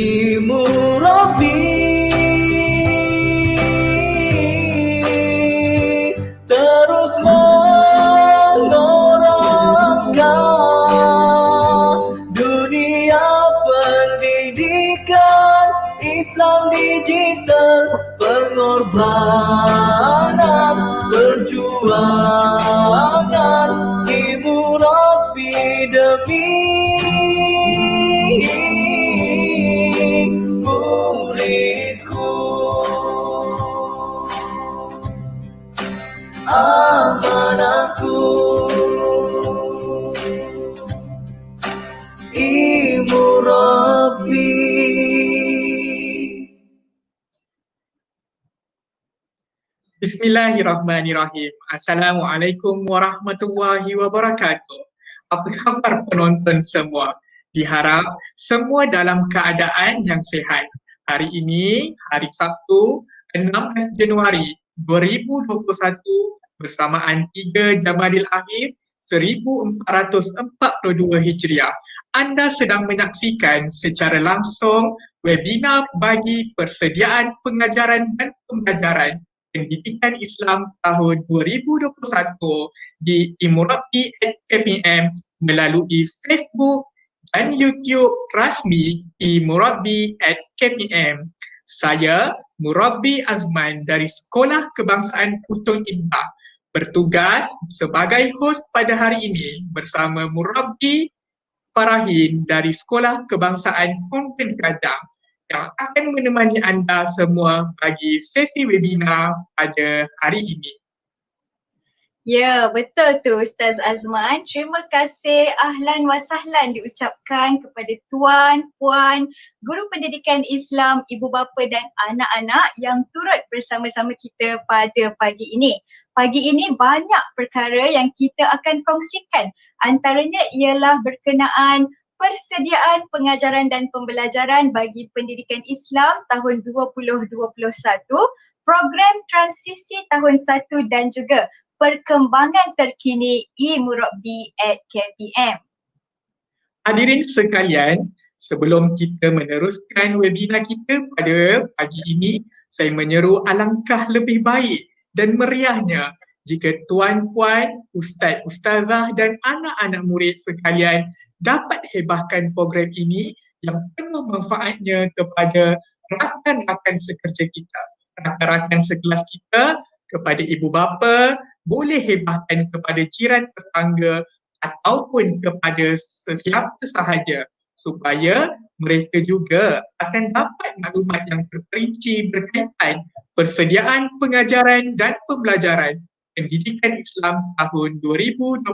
Imurabi terus menorehkan dunia pendidikan Islam digital, pengorbanan perjuangan Ibu Rabbi demi muridku, amanahku. Ibu Rabbi. Bismillahirrahmanirrahim. Assalamualaikum warahmatullahi wabarakatuh. Apa khabar penonton semua? Diharap semua dalam keadaan yang sihat. Hari ini, hari Sabtu, 16 Januari 2021 bersamaan 3 Jamadil Akhir 1442 Hijriah. Anda sedang menyaksikan secara langsung webinar bagi persediaan pengajaran dan pembelajaran Pendidikan Islam tahun 2021 di imurabi@kpm melalui Facebook dan YouTube rasmi imurabi@kpm. Saya Murabbi Azman dari Sekolah Kebangsaan Putung Indah bertugas sebagai hos pada hari ini bersama Murabbi Farahin dari Sekolah Kebangsaan Konvent Gadang yang akan menemani anda semua bagi sesi webinar pada hari ini. Ya, betul tu Ustaz Azman. Terima kasih ahlan wa sahlan diucapkan kepada tuan, puan, guru pendidikan Islam, ibu bapa dan anak-anak yang turut bersama-sama kita pada pagi ini. Pagi ini banyak perkara yang kita akan kongsikan. Antaranya ialah berkenaan persediaan pengajaran dan pembelajaran bagi pendidikan Islam tahun 2021, program transisi tahun 1 dan juga perkembangan terkini imurabi@kpm. Hadirin sekalian, sebelum kita meneruskan webinar kita pada pagi ini, saya menyeru alangkah lebih baik dan meriahnya jika tuan-puan, ustaz-ustazah dan anak-anak murid sekalian dapat hebahkan program ini yang penuh manfaatnya kepada rakan-rakan sekerja kita, rakan-rakan sekelas kita, kepada ibu bapa, boleh hebahkan kepada jiran tetangga ataupun kepada sesiapa sahaja supaya mereka juga akan dapat maklumat yang terperinci berkaitan persediaan pengajaran dan pembelajaran Pendidikan Islam tahun 2021.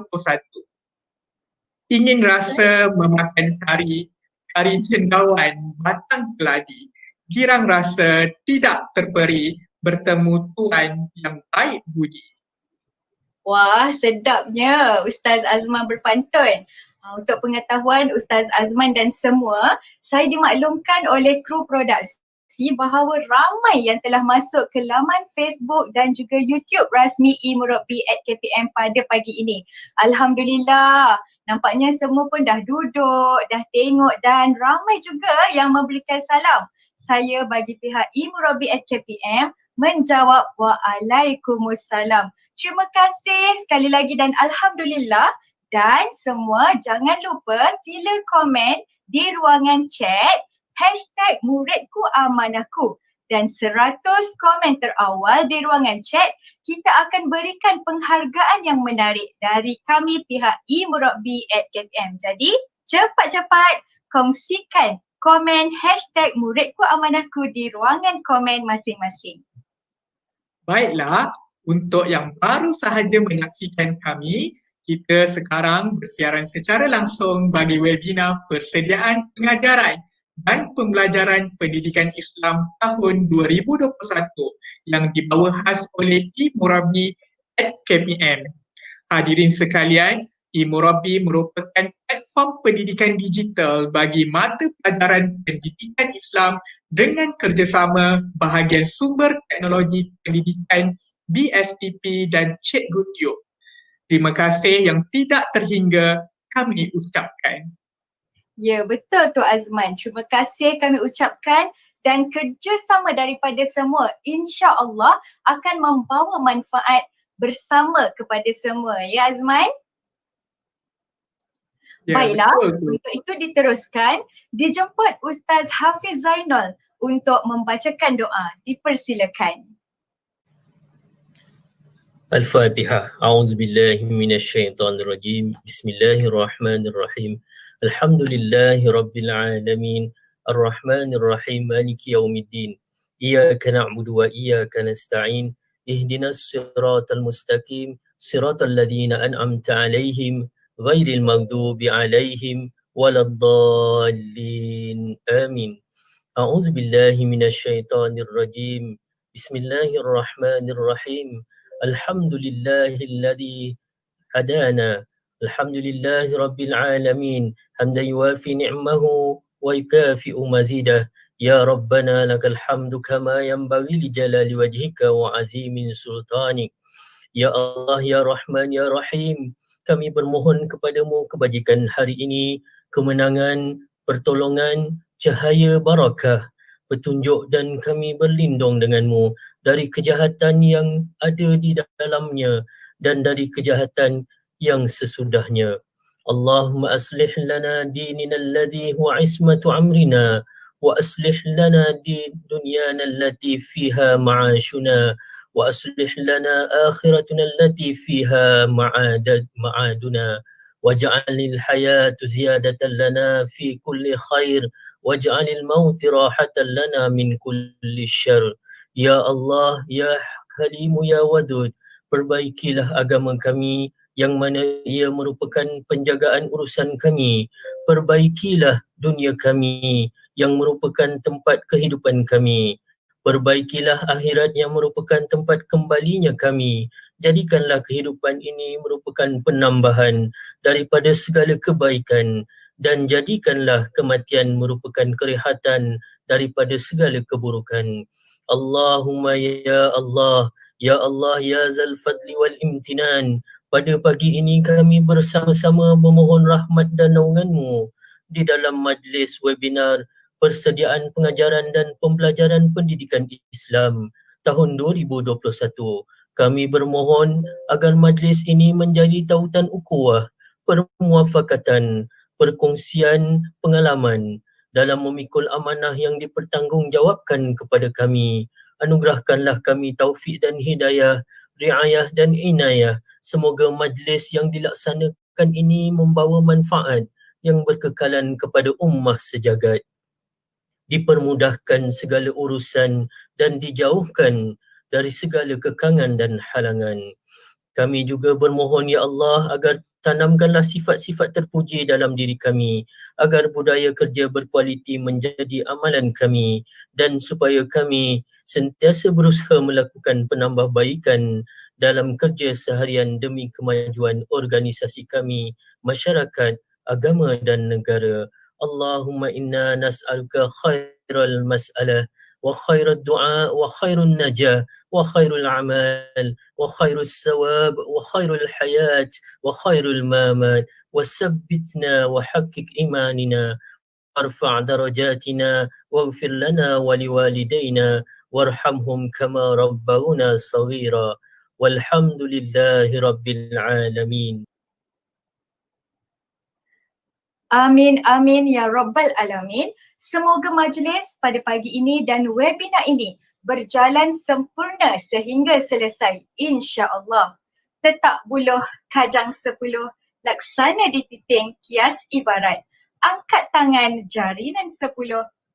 Ingin rasa memakan kari cendawan batang keladi, girang rasa tidak terperi bertemu tuan yang baik budi. Wah, sedapnya Ustaz Azman berpantun. Untuk pengetahuan Ustaz Azman dan semua, saya dimaklumkan oleh kru produksi bahawa ramai yang telah masuk ke laman Facebook dan juga YouTube rasmi imurabi@kpm pada pagi ini. Alhamdulillah, nampaknya semua pun dah duduk, dah tengok dan ramai juga yang memberikan salam. Saya bagi pihak imurabi@kpm menjawab waalaikumsalam. Terima kasih sekali lagi dan Alhamdulillah, dan semua jangan lupa sila komen di ruangan chat #muridku-amanahku dan 100 komen terawal di ruangan chat kita akan berikan penghargaan yang menarik dari kami pihak imurabi@kpm. Jadi cepat-cepat kongsikan komen #muridku-amanahku di ruangan komen masing-masing. Baiklah, untuk yang baru sahaja menyaksikan kami, kita sekarang bersiaran secara langsung bagi webinar persediaan pengajaran dan pembelajaran pendidikan Islam tahun 2021 yang dibawa khas oleh imurabi@kpm. Hadirin sekalian, imurabi merupakan platform pendidikan digital bagi mata pelajaran pendidikan Islam dengan kerjasama bahagian sumber teknologi pendidikan BSTP dan Cikgu Terima kasih yang tidak terhingga kami ucapkan. Ya, betul tu Azman. Terima kasih kami ucapkan dan kerjasama daripada semua insya-Allah akan membawa manfaat bersama kepada semua. Ya Azman? Ya, Baiklah, betul tu. untuk itu diteruskan, dijemput Ustaz Hafiz Zainal untuk membacakan doa. Dipersilakan. Al-Fatihah. A'udzubillahi minasyaitonirrajim. Bismillahirrahmanirrahim. Alhamdulillahi rabbil alamin. Ar-Rahmanir-Rahim. Maliki yaumiddin. Iyyaka na'budu wa iyyaka nasta'in. Ihdinas siratal mustaqim. Siratal ladzina an'amta 'alaihim ghairil maghdubi 'alaihim waladdallin. Amin. A'udzubillahi minasyaitonirrajim. Bismillahirrahmanirrahim. Alhamdulillahilladzi hadana. Alhamdulillahi rabbil alamin. Hamdan yuwafi ni'mahu wa yukafi'u mazidah. Ya Rabbana lakal hamdu kama yanbaghi li jalali wajhika wa azimin sultanik. Ya Allah, Ya Rahman, Ya Rahim, kami bermohon kepadamu kebajikan hari ini, kemenangan, pertolongan, cahaya barakah, petunjuk, dan kami berlindung denganmu dari kejahatan yang ada di dalamnya dan dari kejahatan yang sesudahnya. Allahumma aslih lana dinina alladhi huwa ismatu amrina wa aslih lana di dunyana allati fiha ma'ashuna wa aslih lana akhiratuna allati fiha ma'aduna waj'alil hayatu ziyadatan lana fi kulli khair waj'alil mauti rahatan lana min kulli syarr. Ya Allah, Ya Halimu, Ya Wadud, perbaikilah agama kami yang mana ia merupakan penjagaan urusan kami. Perbaikilah dunia kami yang merupakan tempat kehidupan kami. Perbaikilah akhirat yang merupakan tempat kembalinya kami. Jadikanlah kehidupan ini merupakan penambahan daripada segala kebaikan dan jadikanlah kematian merupakan kerehatan daripada segala keburukan. Allahumma ya Allah, Ya Allah, Ya Zal Fadli wal Imtinan. Pada pagi ini kami bersama-sama memohon rahmat dan naungan-Mu di dalam majlis webinar persediaan pengajaran dan pembelajaran pendidikan Islam tahun 2021. Kami bermohon agar majlis ini menjadi tautan ukhuwah, permuafakatan, perkongsian pengalaman dalam memikul amanah yang dipertanggungjawabkan kepada kami. Anugerahkanlah kami taufik dan hidayah, riayah dan inayah. Semoga majlis yang dilaksanakan ini membawa manfaat yang berkekalan kepada ummah sejagat. Dipermudahkan segala urusan dan dijauhkan dari segala kekangan dan halangan. Kami juga bermohon ya Allah agar tanamkanlah sifat-sifat terpuji dalam diri kami, agar budaya kerja berkualiti menjadi amalan kami dan supaya kami sentiasa berusaha melakukan penambahbaikan dalam kerja seharian demi kemajuan organisasi kami, masyarakat, agama dan negara. Allahumma inna nas'aluka khairal mas'alah wa khairal du'a wa khairul najah wa khairul amal wa khairul sawab wa khairul hayat wa khairul mamat wa sabbitna wa haqiq imanina warfa' darajatina waghfir lana wa liwalidayna warhamhum kama rabbawna saghira walhamdulillahi rabbil alamin. Amin, amin ya Rabbal Alamin. Semoga majlis pada pagi ini dan webinar ini berjalan sempurna sehingga selesai, insya-Allah. Tetap buluh kajang 10, laksana di titing kias ibarat. Angkat tangan jarinan 10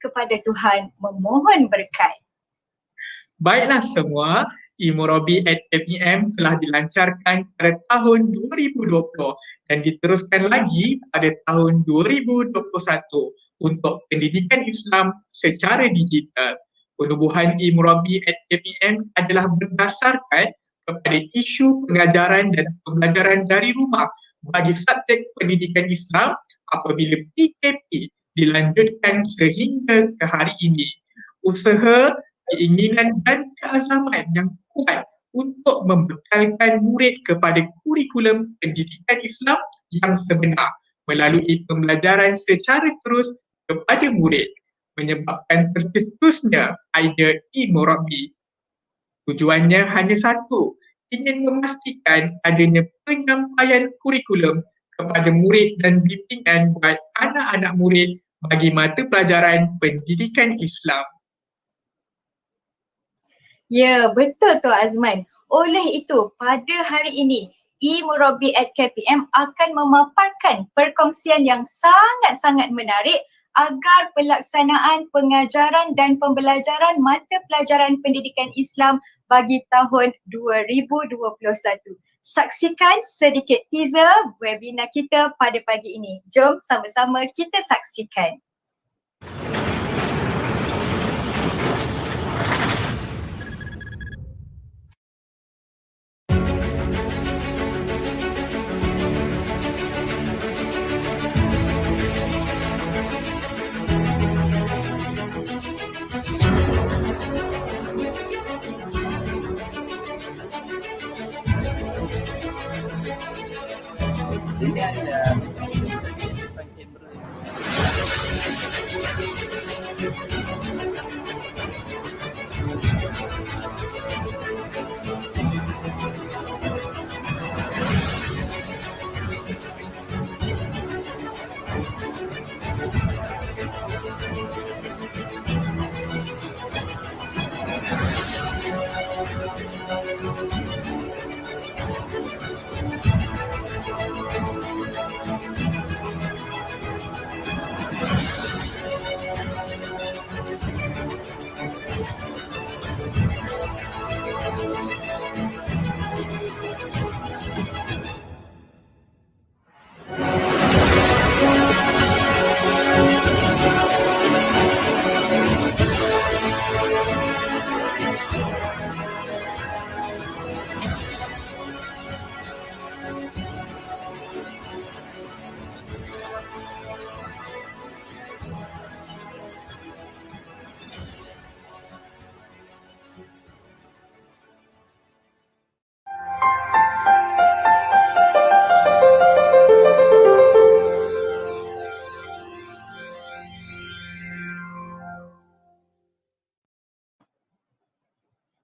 kepada Tuhan memohon berkat. Baiklah semua, Ilmu Robi at FEM telah dilancarkan pada tahun 2020 dan diteruskan lagi pada tahun 2021 untuk pendidikan Islam secara digital. Penubuhan Ilmu Robi at FEM adalah berdasarkan kepada isu pengajaran dan pembelajaran dari rumah bagi subjek pendidikan Islam apabila PKP dilanjutkan sehingga ke hari ini. Usaha, keinginan dan keazaman yang kuat untuk membekalkan murid kepada kurikulum pendidikan Islam yang sebenar melalui pembelajaran secara terus kepada murid, menyebabkan tercetusnya idea e-Murabi. Tujuannya hanya satu, ingin memastikan adanya penyampaian kurikulum kepada murid dan bimbingan buat anak-anak murid bagi mata pelajaran pendidikan Islam. Ya, betul tu Azman. Oleh itu, pada hari ini, e-Murabi at KPM akan memaparkan perkongsian yang sangat-sangat menarik agar pelaksanaan pengajaran dan pembelajaran mata pelajaran pendidikan Islam bagi tahun 2021. Saksikan sedikit teaser webinar kita pada pagi ini. Jom sama-sama kita saksikan.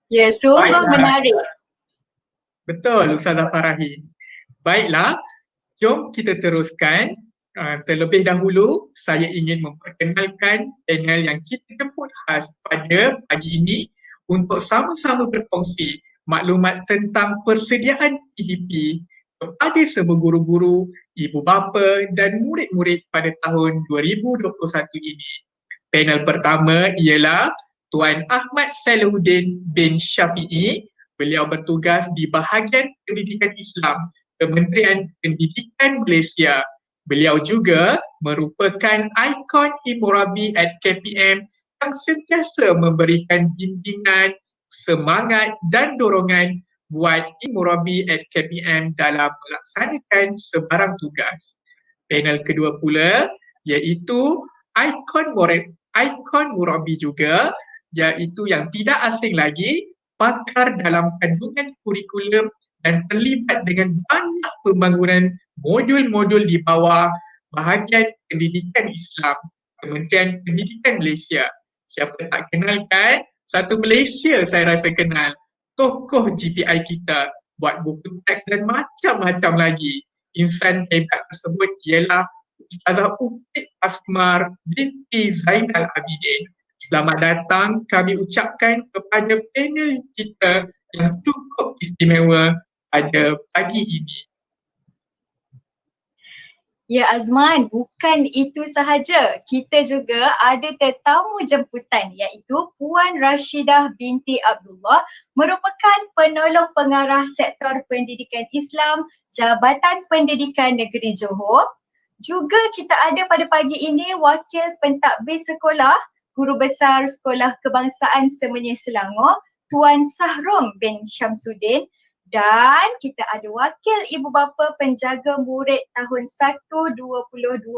Ya, sungguh Baiklah. menarik. Betul Ustazah Farahin. Baiklah, jom kita teruskan. Terlebih dahulu, saya ingin memperkenalkan panel yang kita jemput khas pada pagi ini untuk sama-sama berkongsi maklumat tentang persediaan PDP kepada semua guru-guru, ibu bapa dan murid-murid pada tahun 2021 ini. Panel pertama ialah Tuan Ahmad Salahuddin bin Syafi'i. Beliau bertugas di bahagian Pendidikan Islam, Kementerian Pendidikan Malaysia. Beliau juga merupakan ikon e-Murabi at KPM yang sentiasa memberikan bimbingan, semangat dan dorongan buat e-Murabi at KPM dalam melaksanakan sebarang tugas. Panel kedua pula iaitu ikon Murabi juga, iaitu yang tidak asing lagi, pakar dalam kandungan kurikulum dan terlibat dengan banyak pembangunan modul-modul di bawah bahagian Pendidikan Islam, Kementerian Pendidikan Malaysia. Siapa tak kenal kan? Satu Malaysia saya rasa kenal. Tokoh GPI kita, buat buku teks dan macam-macam lagi. Insan hebat tersebut ialah Ustazah Upit Asmar binti Zainal Abidin. Selamat datang kami ucapkan kepada panel kita yang cukup istimewa pada pagi ini. Ya Azman, bukan itu sahaja. Kita juga ada tetamu jemputan iaitu Puan Rashidah binti Abdullah, merupakan penolong pengarah sektor pendidikan Islam Jabatan Pendidikan Negeri Johor. Juga kita ada pada pagi ini wakil pentadbir sekolah, Guru Besar Sekolah Kebangsaan Semenyih Selangor, Tuan Sahrom bin Syamsuddin. Dan kita ada wakil ibu bapa penjaga murid tahun 1 2021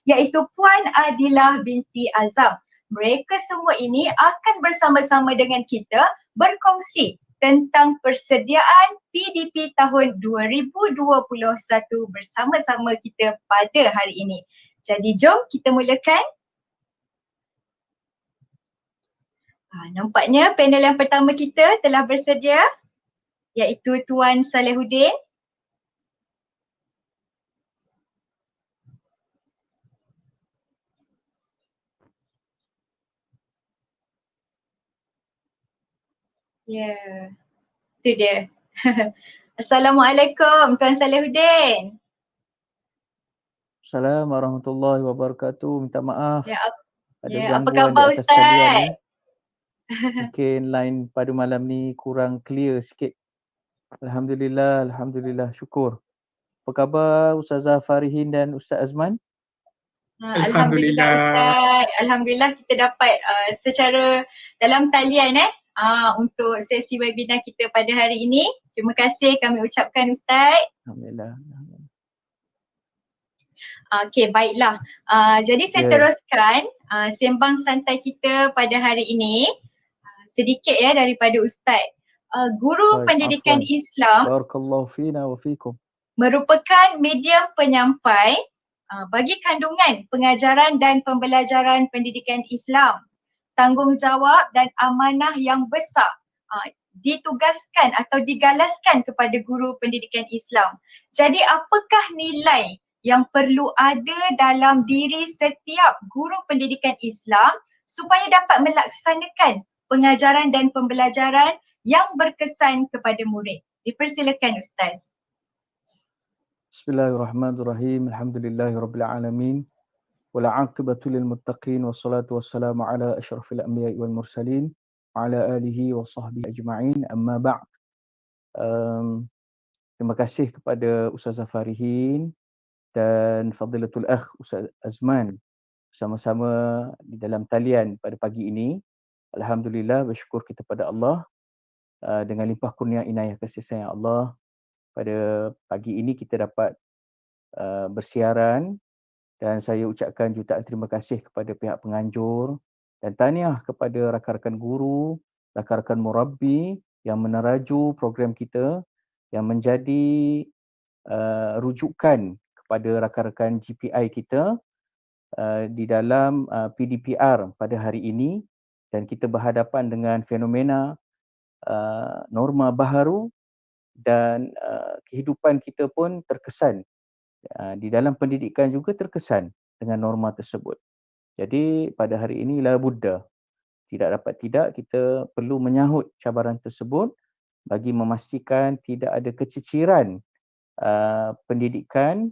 iaitu Puan Adilah binti Azam. Mereka semua ini akan bersama-sama dengan kita berkongsi tentang persediaan PDP tahun 2021 bersama-sama kita pada hari ini. Jadi jom kita mulakan. Nampaknya panel yang pertama kita telah bersedia, iaitu Tuan Salehuddin. Ya, itu dia. Assalamualaikum Tuan Salehuddin. Assalamualaikum warahmatullahi wabarakatuh. Minta maaf Ya, ada apa gangguan di khabar atas talian ni. Ustaz? Mungkin line pada malam ni kurang clear sikit. Alhamdulillah, alhamdulillah, syukur. Apa khabar Ustazah Farihin dan Ustaz Azman? Alhamdulillah Ustaz. Alhamdulillah kita dapat secara dalam talian untuk sesi webinar kita pada hari ini. Terima kasih kami ucapkan Ustaz. Alhamdulillah. Okey, baiklah. Jadi saya teruskan sembang santai kita pada hari ini. Sedikit daripada Ustaz. Guru pendidikan Islam Barakallahu fina wa fikum. merupakan medium penyampai bagi kandungan pengajaran dan pembelajaran pendidikan Islam. Tanggungjawab dan amanah yang besar ditugaskan atau digalaskan kepada guru pendidikan Islam. Jadi apakah nilai yang perlu ada dalam diri setiap guru pendidikan Islam supaya dapat melaksanakan pengajaran dan pembelajaran yang berkesan kepada murid? Dipersilakan Ustaz. Bismillahirrahmanirrahim. Alhamdulillahirabbil alamin. Wal 'aqibatu lil muttaqin wassalatu wassalamu ala asyrafil anbiya'i wal mursalin wa ala alihi wa sahbihi ajma'in. Amma ba'd. Terima kasih kepada Ustazah Farihin dan Fadilatul Akh Ustaz Azman bersama-sama di dalam talian pada pagi ini. Alhamdulillah, bersyukur kita pada Allah dengan limpah kurnia inayah kasih sayang Allah. Pada pagi ini kita dapat bersiaran dan saya ucapkan jutaan terima kasih kepada pihak penganjur dan tahniah kepada rakan-rakan guru, rakan-rakan murabbi yang meneraju program kita yang menjadi rujukan kepada rakan-rakan GPI kita di dalam PDPR pada hari ini, dan kita berhadapan dengan fenomena norma baharu dan kehidupan kita pun terkesan di dalam pendidikan juga terkesan dengan norma tersebut. Jadi pada hari ini la budda, tidak dapat tidak, kita perlu menyahut cabaran tersebut bagi memastikan tidak ada keciciran pendidikan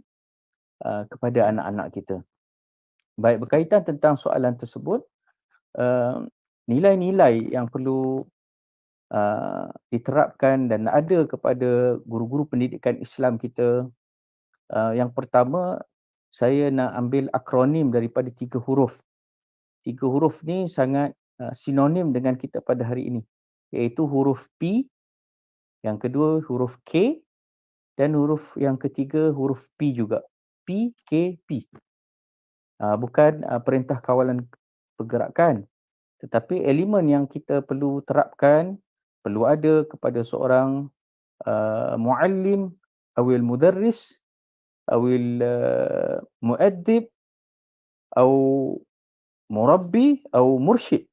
kepada anak-anak kita. Baik, berkaitan tentang soalan tersebut, nilai-nilai yang perlu diterapkan dan ada kepada guru-guru pendidikan Islam kita. Yang pertama, saya nak ambil akronim daripada 3 huruf. 3 huruf ni sangat sinonim dengan kita pada hari ini, iaitu huruf P, yang kedua huruf K, dan huruf yang ketiga huruf P juga. PKP. Bukan perintah kawalan pergerakan, tetapi elemen yang kita perlu terapkan perlu ada kepada seorang muallim awil mudarris awil muaddib atau murabbi atau mursyid.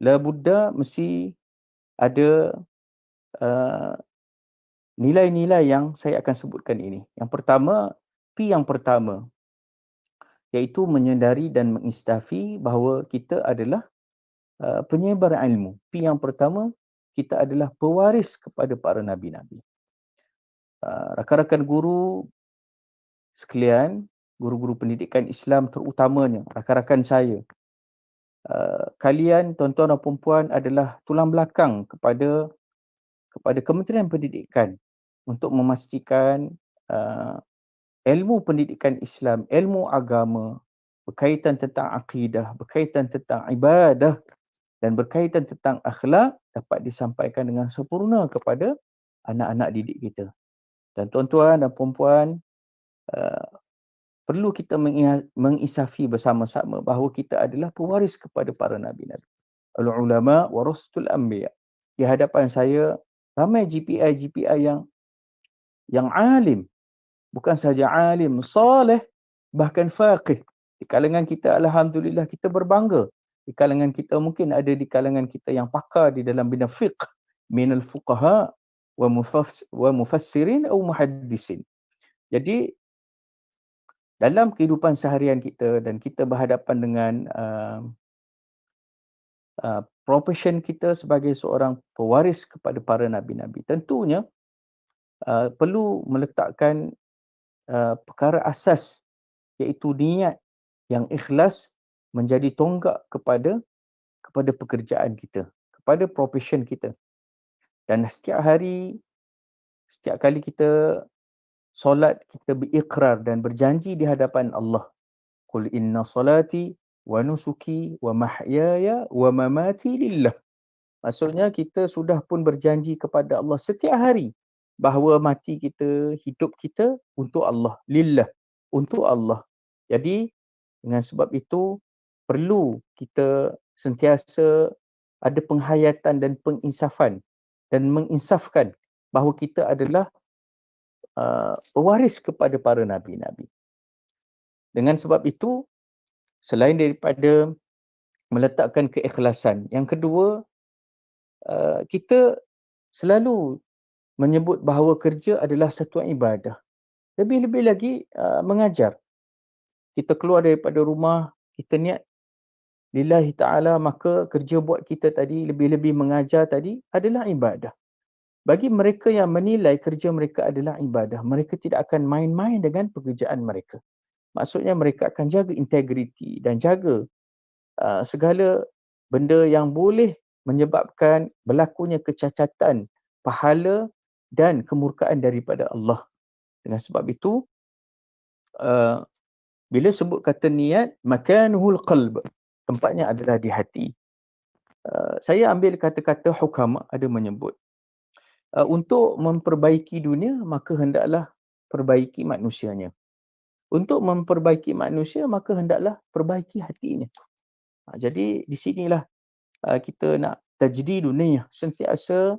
La budda mesti ada nilai-nilai yang saya akan sebutkan ini. Yang pertama, P yang pertama, iaitu menyedari dan mengistafi bahawa kita adalah penyebar ilmu. P yang pertama, kita adalah pewaris kepada para nabi-nabi. Rakan-rakan guru sekalian, guru-guru pendidikan Islam terutamanya, rakan-rakan saya, kalian tuan-tuan dan puan-puan adalah tulang belakang kepada Kementerian Pendidikan untuk memastikan ilmu pendidikan Islam, ilmu agama berkaitan tentang akidah, berkaitan tentang ibadah dan berkaitan tentang akhlak dapat disampaikan dengan sempurna kepada anak-anak didik kita. Dan tuan-tuan dan puan-puan, perlu kita mengisafi bersama-sama bahawa kita adalah pewaris kepada para nabi-nabi. Al-ulama warasatul anbiya. di hadapan saya ramai GPI yang alim, bukan saja alim, saleh, bahkan faqih. Di kalangan kita alhamdulillah kita berbangga. Di kalangan kita mungkin ada di kalangan kita yang pakar di dalam bidang fiqh, minal fuqaha wa mufassirin atau muhaddisin. Jadi dalam kehidupan seharian kita dan kita berhadapan dengan profession kita sebagai seorang pewaris kepada para nabi-nabi, tentunya perlu meletakkan perkara asas iaitu niat yang ikhlas menjadi tonggak kepada pekerjaan kita, kepada profession kita. Dan setiap hari, setiap kali kita solat, kita berikrar dan berjanji di hadapan Allah. Qul inna salati wa nusuki wa mahyaya wa mamati lillah. Maksudnya kita sudah pun berjanji kepada Allah setiap hari bahawa mati kita, hidup kita untuk Allah, lillah, untuk Allah. Jadi dengan sebab itu perlu kita sentiasa ada penghayatan dan penginsafan dan menginsafkan bahawa kita adalah pewaris kepada para nabi-nabi. Dengan sebab itu, selain daripada meletakkan keikhlasan, yang kedua, kita selalu menyebut bahawa kerja adalah satu ibadah. Lebih-lebih lagi mengajar. Kita keluar daripada rumah, kita niat lillahi ta'ala, maka kerja buat kita tadi, lebih-lebih mengajar tadi adalah ibadah. Bagi mereka yang menilai kerja mereka adalah ibadah, mereka tidak akan main-main dengan pekerjaan mereka. Maksudnya mereka akan jaga integriti dan jaga segala benda yang boleh menyebabkan berlakunya kecacatan pahala dan kemurkaan daripada Allah. Dengan sebab itu, bila sebut kata niat, makanuhul qalb, tempatnya adalah di hati. Saya ambil kata-kata hukama ada menyebut, untuk memperbaiki dunia, maka hendaklah perbaiki manusianya. Untuk memperbaiki manusia, maka hendaklah perbaiki hatinya. Jadi di sinilah kita nak tajdid dunia, sentiasa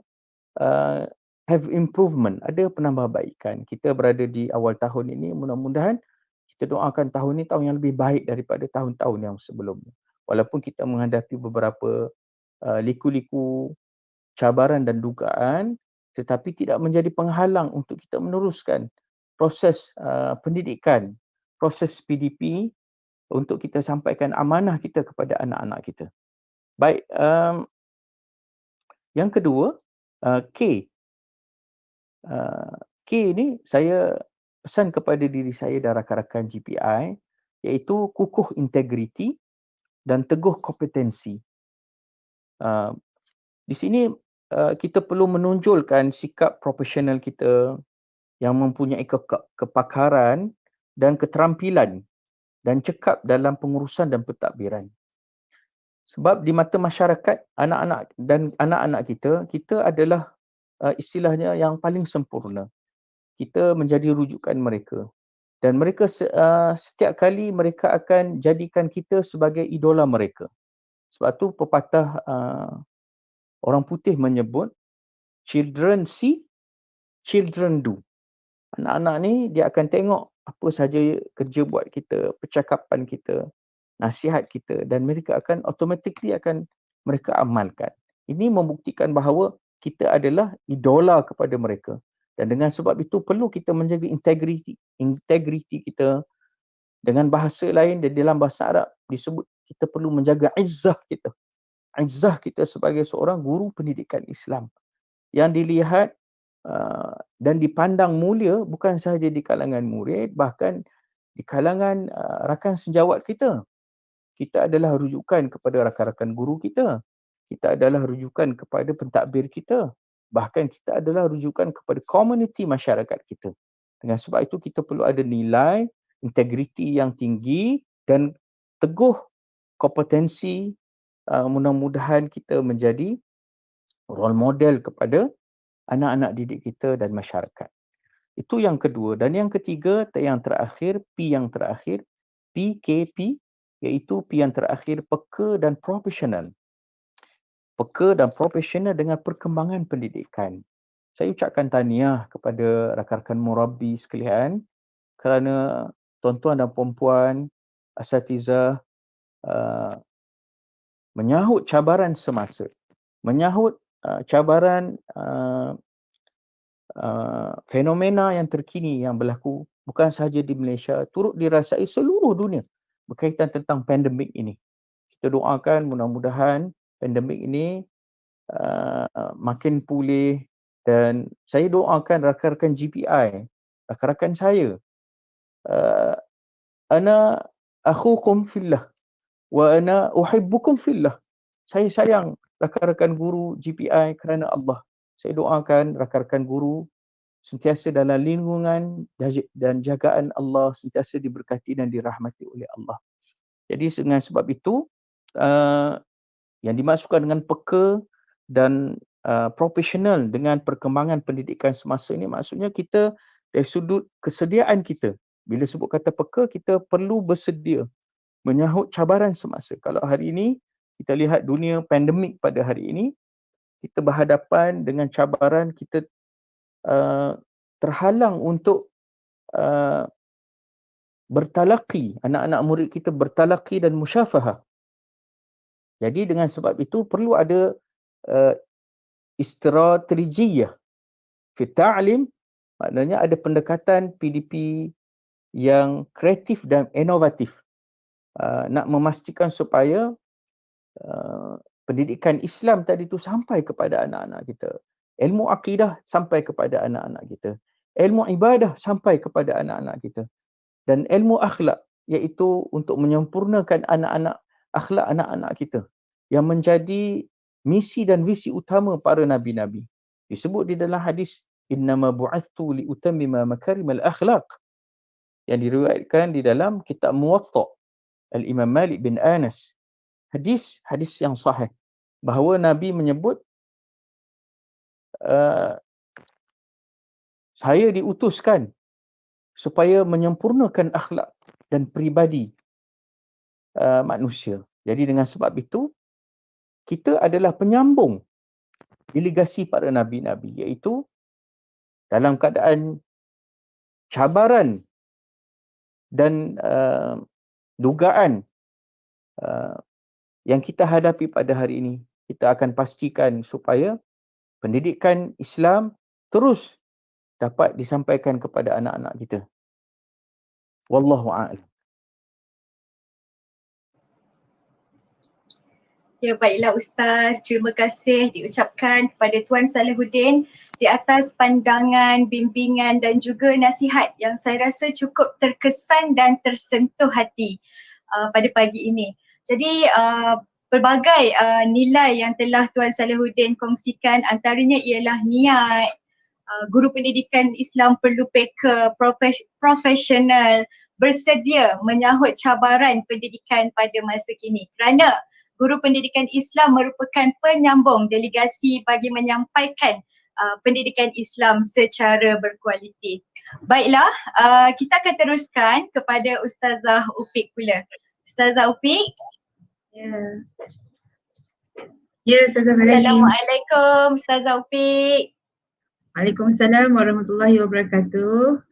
have improvement, ada penambahbaikan. Kita berada di awal tahun ini, mudah-mudahan kita doakan tahun ini tahun yang lebih baik daripada tahun-tahun yang sebelumnya. Walaupun kita menghadapi beberapa liku-liku cabaran dan dugaan, tetapi tidak menjadi penghalang untuk kita meneruskan proses pendidikan, proses PDP untuk kita sampaikan amanah kita kepada anak-anak kita. Baik, yang kedua, K. K ni saya pesan kepada diri saya dan rakan-rakan GPI, iaitu kukuh integriti dan teguh kompetensi. Di sini kita perlu menonjolkan sikap profesional kita yang mempunyai kepakaran dan keterampilan dan cekap dalam pengurusan dan pentadbiran. Sebab di mata masyarakat, anak-anak kita adalah istilahnya yang paling sempurna. Kita menjadi rujukan mereka. Dan mereka setiap kali mereka akan jadikan kita sebagai idola mereka. Sebab tu pepatah orang putih menyebut, children see, children do. Anak-anak ni dia akan tengok apa saja kerja buat kita, percakapan kita, nasihat kita, dan mereka akan automatically mereka amalkan. Ini membuktikan bahawa kita adalah idola kepada mereka. Dan dengan sebab itu perlu kita menjaga integriti kita. Dengan bahasa lain, dan dalam bahasa Arab disebut kita perlu menjaga izzah kita. Izzah kita sebagai seorang guru pendidikan Islam yang dilihat dan dipandang mulia bukan sahaja di kalangan murid, bahkan di kalangan rakan sejawat kita. Kita adalah rujukan kepada rakan-rakan guru kita. Kita adalah rujukan kepada pentadbir kita. Bahkan kita adalah rujukan kepada komuniti masyarakat kita. Dengan sebab itu kita perlu ada nilai, integriti yang tinggi dan teguh kompetensi. Mudah-mudahan kita menjadi role model kepada anak-anak didik kita dan masyarakat. Itu yang kedua. Dan yang ketiga, yang terakhir, P yang terakhir, PKP, iaitu P yang terakhir, peka dan profesional. peka dan profesional dengan perkembangan pendidikan. Saya ucapkan tahniah kepada rakan-rakan murabbi sekalian kerana tuan-tuan dan puan-puan asatizah menyahut cabaran semasa, menyahut cabaran fenomena yang terkini yang berlaku bukan sahaja di Malaysia, turut dirasai seluruh dunia berkaitan tentang pandemik ini. Kita doakan mudah-mudahan pandemik ini makin pulih, dan saya doakan rakan-rakan GPI, rakan-rakan saya, ana akhukum fillah wa ana uhibbukum fillah. Saya sayang rakan-rakan guru GPI kerana Allah. Saya doakan rakan-rakan guru sentiasa dalam lindungan dan jagaan Allah, sentiasa diberkati dan dirahmati oleh Allah. Jadi dengan sebab itu, yang dimaksudkan dengan peka dan profesional dengan perkembangan pendidikan semasa ini, maksudnya kita dari sudut kesediaan kita. Bila sebut kata peka, kita perlu bersedia menyahut cabaran semasa. Kalau hari ini kita lihat dunia pandemik pada hari ini, kita berhadapan dengan cabaran, kita terhalang untuk bertalaqi, anak-anak murid kita bertalaqi dan musyafahah. Jadi dengan sebab itu perlu ada istratejiyah fi ta'lim, maknanya ada pendekatan PDP yang kreatif dan inovatif, nak memastikan supaya pendidikan Islam tadi tu sampai kepada anak-anak kita, ilmu akidah sampai kepada anak-anak kita, ilmu ibadah sampai kepada anak-anak kita, dan ilmu akhlak, iaitu untuk menyempurnakan akhlak anak-anak kita yang menjadi misi dan visi utama para nabi-nabi. Disebut di dalam hadis, innama bu'athu liutammima makarimal akhlaq, yang diriwayatkan di dalam kitab Muwatta Al-Imam Malik bin Anas. Hadis yang sahih bahawa Nabi menyebut, saya diutuskan supaya menyempurnakan akhlak dan peribadi manusia. Jadi dengan sebab itu, kita adalah penyambung delegasi para nabi-nabi, iaitu dalam keadaan cabaran dan dugaan yang kita hadapi pada hari ini, kita akan pastikan supaya pendidikan Islam terus dapat disampaikan kepada anak-anak kita. Wallahu a'lam. Ya, baiklah Ustaz, terima kasih diucapkan kepada Tuan Salahuddin di atas pandangan, bimbingan dan juga nasihat yang saya rasa cukup terkesan dan tersentuh hati pada pagi ini. Jadi pelbagai nilai yang telah Tuan Salahuddin kongsikan, antaranya ialah niat, guru pendidikan Islam perlu peka, profesional, bersedia menyahut cabaran pendidikan pada masa kini, kerana guru pendidikan Islam merupakan penyambung delegasi bagi menyampaikan pendidikan Islam secara berkualiti. Baiklah, kita akan teruskan kepada Ustazah Upik pula. Ustazah Upik. Ya, Ustazah Maladi. Assalamualaikum Ustazah Upik. Waalaikumsalam warahmatullahi wabarakatuh.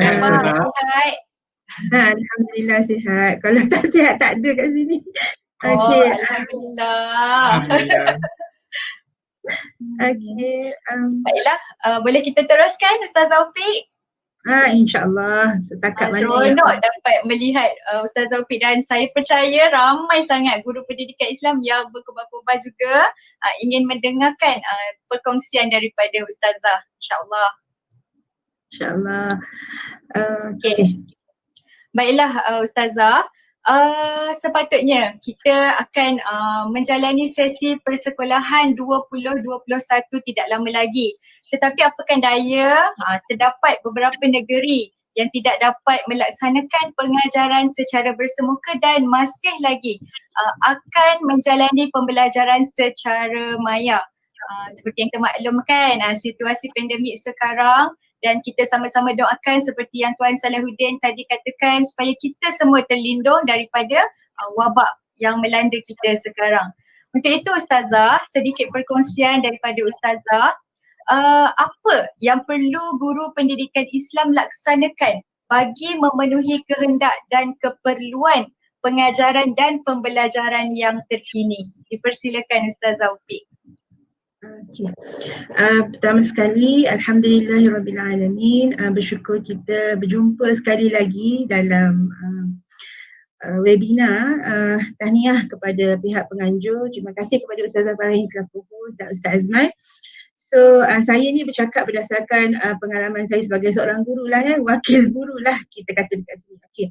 Apa khabar? Sihat? Alhamdulillah sihat. Kalau tak sihat tak ada kat sini. Oh, Okey. Alhamdulillah. Okey. Baiklah, boleh kita teruskan Ustazah Upik? InsyaAllah setakat mana yang seronok dapat melihat Ustazah Upik, dan saya percaya ramai sangat guru pendidikan Islam yang berkobar-kobar juga ingin mendengarkan perkongsian daripada Ustazah, insyaAllah. InsyaAllah. Okay. Baiklah Ustazah, sepatutnya kita akan menjalani sesi persekolahan 2021 tidak lama lagi. Tetapi apakan daya, terdapat beberapa negeri yang tidak dapat melaksanakan pengajaran secara bersemuka dan masih lagi akan menjalani pembelajaran secara maya. Seperti yang kita maklumkan, situasi pandemik sekarang, dan kita sama-sama doakan seperti yang Tuan Salahuddin tadi katakan, supaya kita semua terlindung daripada wabak yang melanda kita sekarang. Untuk itu Ustazah, sedikit perkongsian daripada Ustazah. Apa yang perlu guru pendidikan Islam laksanakan bagi memenuhi kehendak dan keperluan pengajaran dan pembelajaran yang terkini? Dipersilakan Ustazah Upik. Okay. Pertama sekali, Alhamdulillahirrabbilalamin, bersyukur kita berjumpa sekali lagi dalam webinar. Tahniah kepada pihak penganjur, terima kasih kepada Ustazah Farahin selaku host dan Ustaz Azman. So saya ni bercakap berdasarkan pengalaman saya sebagai seorang guru lah ya, wakil guru lah kita kata dekat sini. Okay.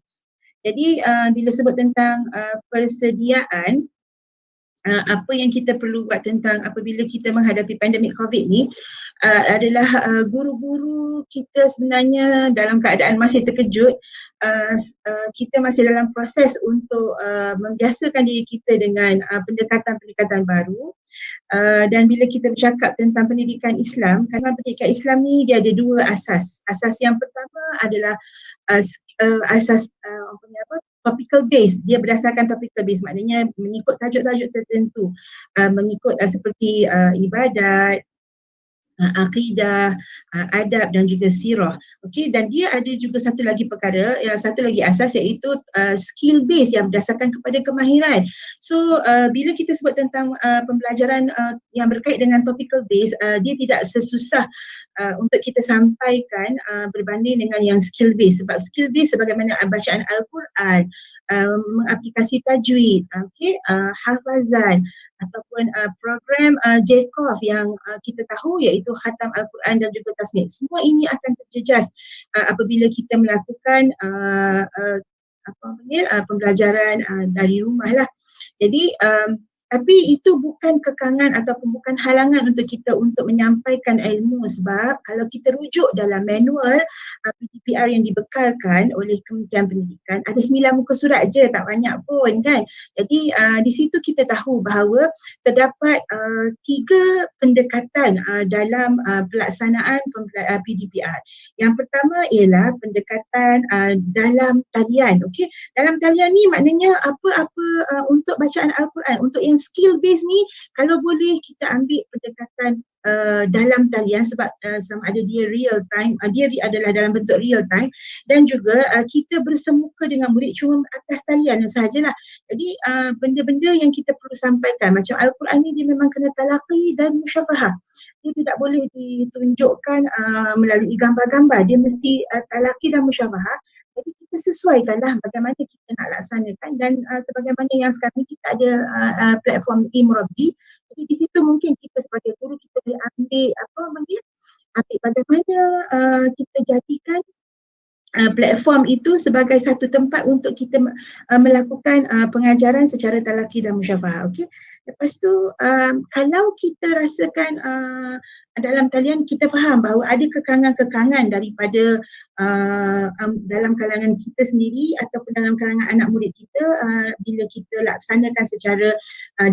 Jadi bila sebut tentang persediaan, apa yang kita perlu buat tentang apabila kita menghadapi pandemik COVID ni adalah guru-guru kita sebenarnya dalam keadaan masih terkejut. Kita masih dalam proses untuk membiasakan diri kita dengan pendekatan-pendekatan baru. Dan bila kita bercakap tentang pendidikan Islam, kerana pendidikan Islam ni dia ada dua asas. Asas yang pertama adalah asas topical base. Dia berdasarkan topical base, maknanya mengikut tajuk-tajuk tertentu, mengikut seperti ibadat, akidah, adab dan juga sirah. Okey, dan dia ada juga satu lagi perkara, satu lagi asas, iaitu skill base yang berdasarkan kepada kemahiran. So bila kita sebut tentang pembelajaran yang berkait dengan topical base, dia tidak sesusah untuk kita sampaikan berbanding dengan yang skill base. Sebab skill base sebagaimana bacaan Al-Quran, mengaplikasi tajwid, hafazan ataupun program JCOF yang kita tahu iaitu khatam Al-Quran dan juga tasnif. Semua ini akan terjejas apabila kita melakukan pembelajaran dari rumah lah. Jadi tapi itu bukan kekangan ataupun bukan halangan untuk kita untuk menyampaikan ilmu, sebab kalau kita rujuk dalam manual PDPR yang dibekalkan oleh Kementerian Pendidikan, ada 9 muka surat je, tak banyak pun kan. Jadi di situ kita tahu bahawa terdapat 3 pendekatan dalam pelaksanaan PDPR. Yang pertama ialah pendekatan dalam talian. Okey, dalam talian ni maknanya apa-apa untuk bacaan Al-Quran, untuk yang skill base ni kalau boleh kita ambil pendekatan dalam talian, sebab sama ada dia real time, dia adalah dalam bentuk real time, dan juga kita bersemuka dengan murid cuma atas talian sahajalah. Jadi benda-benda yang kita perlu sampaikan macam Al-Quran ni dia memang kena talaqi dan musyafahah. Dia tidak boleh ditunjukkan melalui gambar-gambar, dia mesti talaqi dan musyafahah. Jadi kita sesuaikanlah bagaimana kita nak laksanakan, dan sebagaimana yang sekarang ni kita ada platform eMurabi. Jadi di situ mungkin kita sebagai guru kita boleh ambil bagaimana kita jadikan platform itu sebagai satu tempat untuk kita melakukan pengajaran secara talaqi dan musyafahah. Okey. Lepas tu kalau kita rasakan dalam talian kita faham bahawa ada kekangan-kekangan daripada dalam kalangan kita sendiri ataupun dalam kalangan anak murid kita bila kita laksanakan secara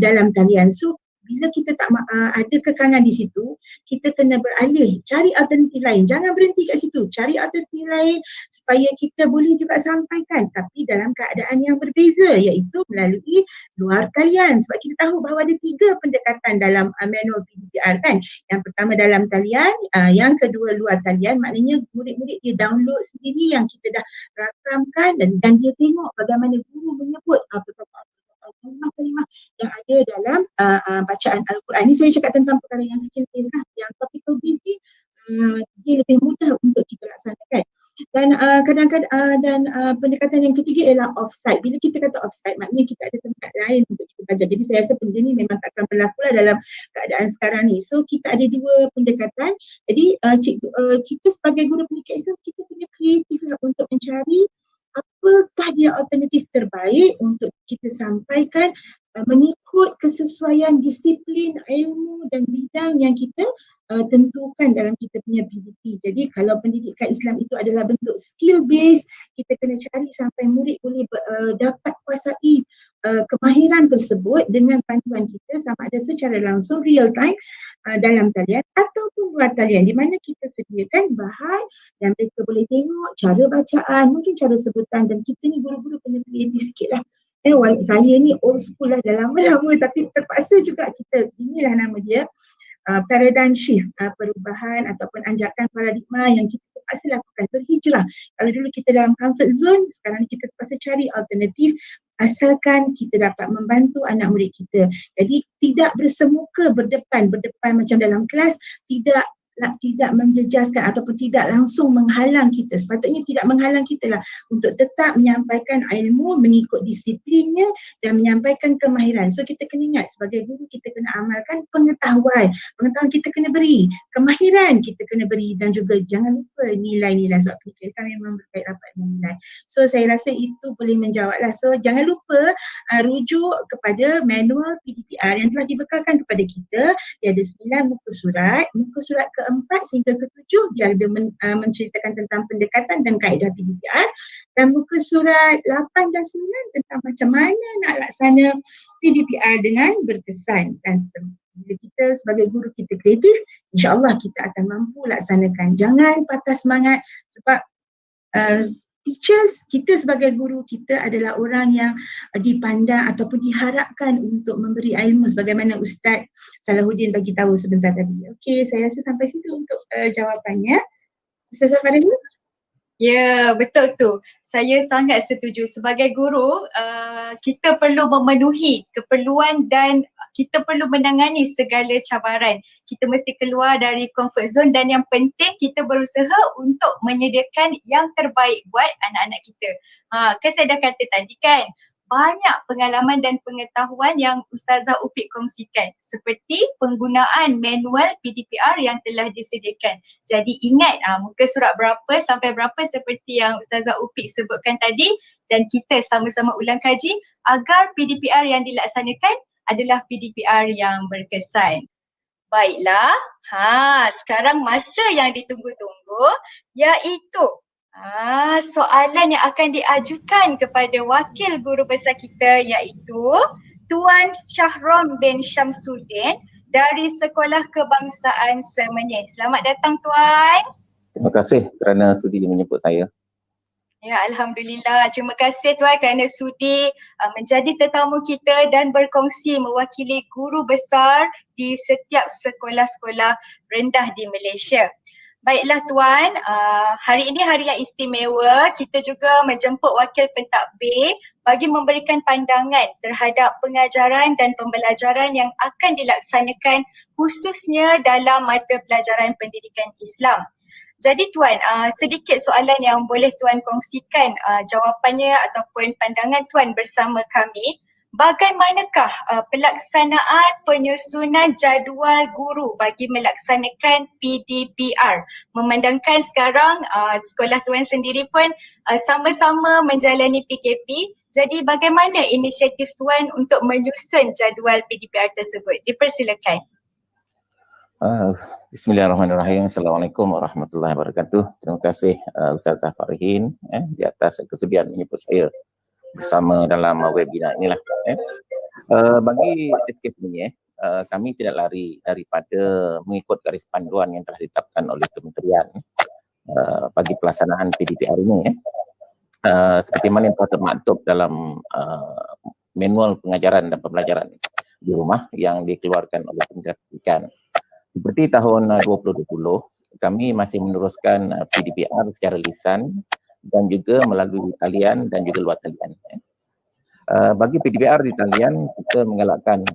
dalam talian. So bila kita tak ada kekangan di situ, kita kena beralih, cari alternatif lain. Jangan berhenti kat situ, cari alternatif lain supaya kita boleh juga sampaikan, tapi dalam keadaan yang berbeza, iaitu melalui luar talian. Sebab kita tahu bahawa ada 3 pendekatan dalam manual PDPR kan. Yang pertama dalam talian, yang kedua luar talian, maknanya murid-murid dia download sendiri yang kita dah rakamkan, dan dia tengok bagaimana guru menyebut kalimah-kalimah yang ada dalam bacaan Al-Quran. Ini saya cakap tentang perkara yang skill base lah. Yang topical base ni dia lebih mudah untuk kita laksanakan. Dan kadang-kadang pendekatan yang ketiga ialah offsite. Bila kita kata offsite, maknanya kita ada tempat lain untuk kita belajar. Jadi saya rasa benda ni memang takkan berlaku lah dalam keadaan sekarang ni. So kita ada 2 pendekatan. Jadi kita sebagai guru pendidikan Islam, kita punya kreatif lah untuk mencari apakah dia alternatif terbaik untuk kita sampaikan mengikut kesesuaian disiplin, ilmu dan bidang yang kita tentukan dalam kita punya PDP. Jadi kalau pendidikan Islam itu adalah bentuk skill base, kita kena cari sampai murid boleh dapat kuasai kemahiran tersebut dengan panduan kita, sama ada secara langsung real time dalam talian ataupun luar talian, di mana kita sediakan bahan dan mereka boleh tengok cara bacaan, mungkin cara sebutan, dan kita ni guru-guru kena kreatif sikit lah Saya ni old school lah, dah lama-lama, tapi terpaksa juga kita, inilah nama dia, paradigm shift, perubahan ataupun anjakan paradigma yang kita terpaksa lakukan, berhijrah. Kalau dulu kita dalam comfort zone, sekarang kita terpaksa cari alternatif asalkan kita dapat membantu anak murid kita. Jadi tidak bersemuka berdepan macam dalam kelas, tidak menjejaskan ataupun tidak langsung menghalang kita. Sepatutnya tidak menghalang kita lah untuk tetap menyampaikan ilmu, mengikut disiplinnya dan menyampaikan kemahiran. So kita kena ingat, sebagai guru kita kena amalkan pengetahuan kita kena beri, kemahiran kita kena beri, dan juga jangan lupa nilai-nilai, sebab pendidikan Islam memang berkait rapat dengan nilai. So saya rasa itu boleh menjawab lah. So jangan lupa rujuk kepada manual PDPR yang telah dibekalkan kepada kita. Dia ada 9 muka surat ke-4 sehingga ke-7 dia ada menceritakan tentang pendekatan dan kaedah PDPR, dan muka surat 8 dan 9 tentang macam mana nak laksana PDPR dengan berkesan. Dan bila kita sebagai guru kita kreatif, insya-Allah kita akan mampu laksanakan. Jangan patah semangat, sebab teachers, kita sebagai guru, kita adalah orang yang dipandang ataupun diharapkan untuk memberi ilmu sebagaimana Ustaz Salahuddin bagi tahu sebentar tadi. Okey, saya rasa sampai situ untuk jawapannya. Ustaz Safarini? Ya, betul tu. Saya sangat setuju. Sebagai guru, kita perlu memenuhi keperluan dan kita perlu menangani segala cabaran. Kita mesti keluar dari comfort zone, dan yang penting kita berusaha untuk menyediakan yang terbaik buat anak-anak kita. Kan saya dah kata tadi kan, banyak pengalaman dan pengetahuan yang Ustazah Upik kongsikan, seperti penggunaan manual PDPR yang telah disediakan. Jadi ingat muka surat berapa sampai berapa seperti yang Ustazah Upik sebutkan tadi, dan kita sama-sama ulang kaji agar PDPR yang dilaksanakan adalah PDPR yang berkesan. Baiklah, sekarang masa yang ditunggu-tunggu iaitu soalan yang akan diajukan kepada wakil guru besar kita, iaitu Tuan Syahrom bin Syamsuddin dari Sekolah Kebangsaan Semenyih. Selamat datang Tuan. Terima kasih kerana sudi menyebut saya. Ya, Alhamdulillah. Terima kasih Tuan kerana sudi menjadi tetamu kita dan berkongsi mewakili guru besar di setiap sekolah-sekolah rendah di Malaysia. Baiklah Tuan, hari ini hari yang istimewa. Kita juga menjemput wakil pentadbir bagi memberikan pandangan terhadap pengajaran dan pembelajaran yang akan dilaksanakan khususnya dalam mata pelajaran pendidikan Islam. Jadi Tuan, sedikit soalan yang boleh Tuan kongsikan jawapannya ataupun pandangan Tuan bersama kami. Bagaimanakah pelaksanaan penyusunan jadual guru bagi melaksanakan PDPR? Memandangkan sekarang sekolah Tuan sendiri pun sama-sama menjalani PKP. Jadi bagaimana inisiatif Tuan untuk menyusun jadual PDPR tersebut? Dipersilakan. Bismillahirrahmanirrahim. Assalamualaikum warahmatullahi wabarakatuh. Terima kasih Ustazah Farihin di atas kesediaan menyebut saya bersama dalam webinar inilah. Bagi SKF ini kami tidak lari daripada mengikut garis panduan yang telah ditetapkan oleh Kementerian bagi pelaksanaan PDPR ini. Seperti mana yang telah termaktub dalam manual pengajaran dan pembelajaran di rumah yang dikeluarkan oleh Kementerian Pendidikan. Seperti tahun 2020, kami masih meneruskan PDPR secara lisan dan juga melalui talian dan juga luar talian. Bagi PDPR di talian, kita menggalakkan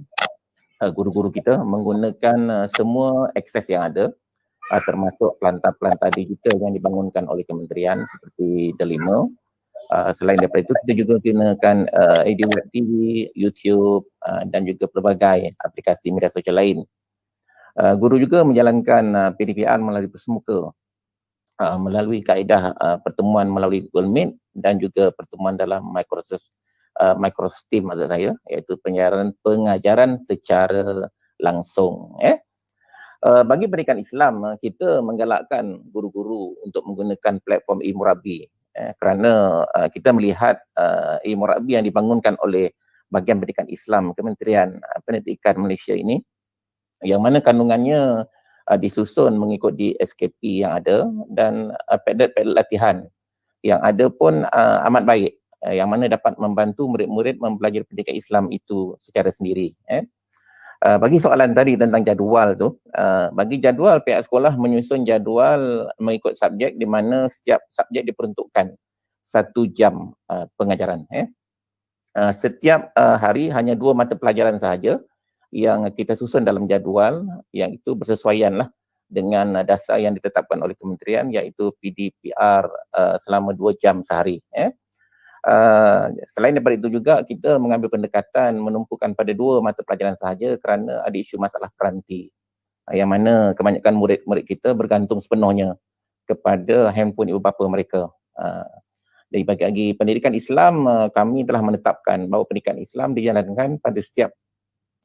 guru-guru kita menggunakan semua akses yang ada, termasuk pelantar-pelantar digital yang dibangunkan oleh kementerian seperti Delima. Selain daripada itu, kita juga gunakan EduWeb TV, YouTube dan juga pelbagai aplikasi media sosial lain. Guru juga menjalankan PDPR melalui bersemuka, melalui kaedah pertemuan melalui Google Meet dan juga pertemuan dalam Microsoft Teams maksud saya, iaitu pengajaran secara langsung. Bagi pendidikan Islam, kita menggalakkan guru-guru untuk menggunakan platform e-Murabi kerana kita melihat e-Murabi yang dibangunkan oleh bahagian pendidikan Islam Kementerian Pendidikan Malaysia ini, yang mana kandungannya disusun mengikut di SKP yang ada dan padlet latihan yang ada pun amat baik. yang mana dapat membantu murid-murid mempelajari pendidikan Islam itu secara sendiri. Bagi soalan tadi tentang jadual tu, bagi jadual pihak sekolah menyusun jadual mengikut subjek di mana setiap subjek diperuntukkan 1 jam pengajaran. Setiap hari hanya 2 mata pelajaran sahaja yang kita susun dalam jadual, yang itu bersesuaian lah dengan dasar yang ditetapkan oleh kementerian, iaitu PDPR selama 2 jam sehari. Selain daripada itu juga kita mengambil pendekatan menumpukan pada 2 mata pelajaran sahaja kerana ada isu masalah peranti, yang mana kebanyakan murid-murid kita bergantung sepenuhnya kepada handphone ibu bapa mereka. Dari bagi pendidikan Islam, kami telah menetapkan bahawa pendidikan Islam dijalankan pada setiap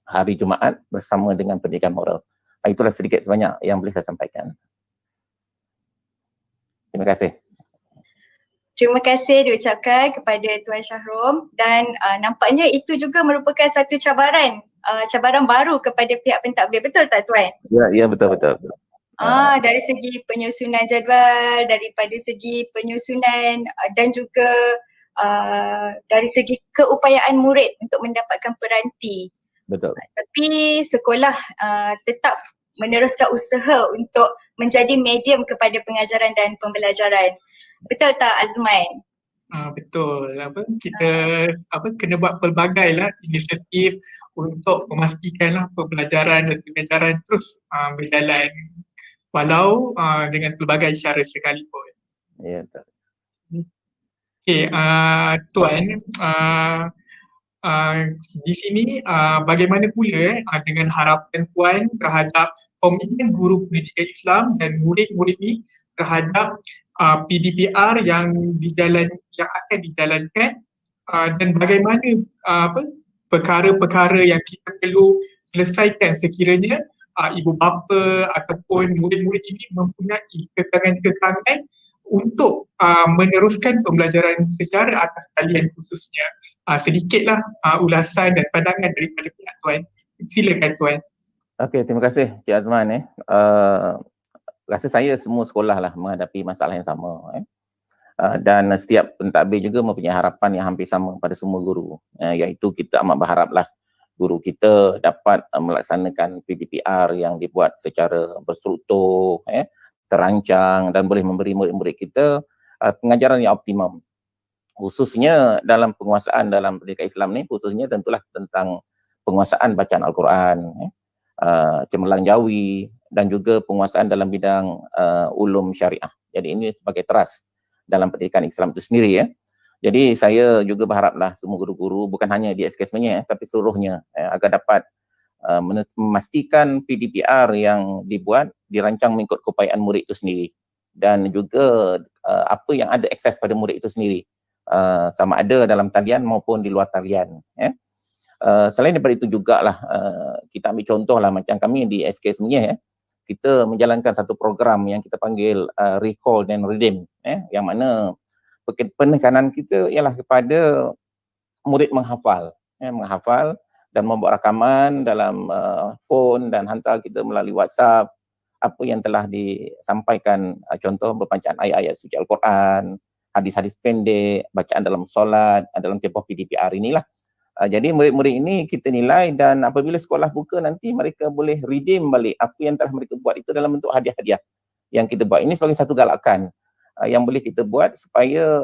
hari Jumaat bersama dengan pendidikan moral. Itulah sedikit sebanyak yang boleh saya sampaikan. Terima kasih. Terima kasih diucapkan kepada Tuan Syahrom, dan nampaknya itu juga merupakan satu cabaran baru kepada pihak pentadbir, betul tak Tuan? Ya, betul. Dari segi penyusunan jadual, daripada segi penyusunan dan juga dari segi keupayaan murid untuk mendapatkan peranti. Betul. Tapi sekolah tetap meneruskan usaha untuk menjadi medium kepada pengajaran dan pembelajaran. Betul tak Azman? Betul. Kita kena buat pelbagai lah inisiatif untuk memastikan pembelajaran dan pengajaran terus berjalan walau dengan pelbagai cara sekalipun. Ya, betul. Okey, Tuan, di sini bagaimana pula dengan harapan Puan terhadap komitmen guru pendidikan Islam dan murid-murid ni terhadap PDPR yang akan dijalankan, dan bagaimana perkara-perkara yang kita perlu selesaikan sekiranya ibu bapa ataupun murid-murid ini mempunyai kekangan-kekangan untuk meneruskan pembelajaran secara atas talian khususnya. Sedikitlah ulasan dan pandangan daripada pihak Tuan. Silakan Tuan. Okey, terima kasih Cik Azman. Rasa saya semua sekolah lah menghadapi masalah yang sama. Dan setiap pentadbir juga mempunyai harapan yang hampir sama pada semua guru, iaitu kita amat berharaplah guru kita dapat melaksanakan PDPR yang dibuat secara berstruktur, terancang dan boleh memberi murid-murid kita pengajaran yang optimum. Khususnya dalam penguasaan dalam pendidikan Islam ni, khususnya tentulah tentang penguasaan bacaan Al-Quran, cemerlang jawi, dan juga penguasaan dalam bidang ulum syariah. Jadi ini sebagai teras dalam pendidikan Islam itu sendiri. Jadi saya juga berharaplah semua guru-guru, bukan hanya di SK sebenarnya, tapi seluruhnya agar dapat memastikan PDPR yang dibuat dirancang mengikut keupayaan murid itu sendiri, dan juga apa yang ada akses pada murid itu sendiri, sama ada dalam talian maupun di luar talian. Selain daripada itu jugalah kita ambil contoh lah macam kami di SK sebenarnya, kita menjalankan satu program yang kita panggil Recall dan Redeem, yang mana penekanan kita ialah kepada murid menghafal dan membuat rakaman dalam phone dan hantar kita melalui WhatsApp apa yang telah disampaikan, contoh pembacaan ayat-ayat suci Al-Quran, hadis-hadis pendek, bacaan dalam solat, dalam tempoh PDPR inilah. Jadi murid-murid ini kita nilai, dan apabila sekolah buka nanti mereka boleh redeem balik apa yang telah mereka buat itu dalam bentuk hadiah-hadiah yang kita buat. Ini sebagai satu galakan yang boleh kita buat supaya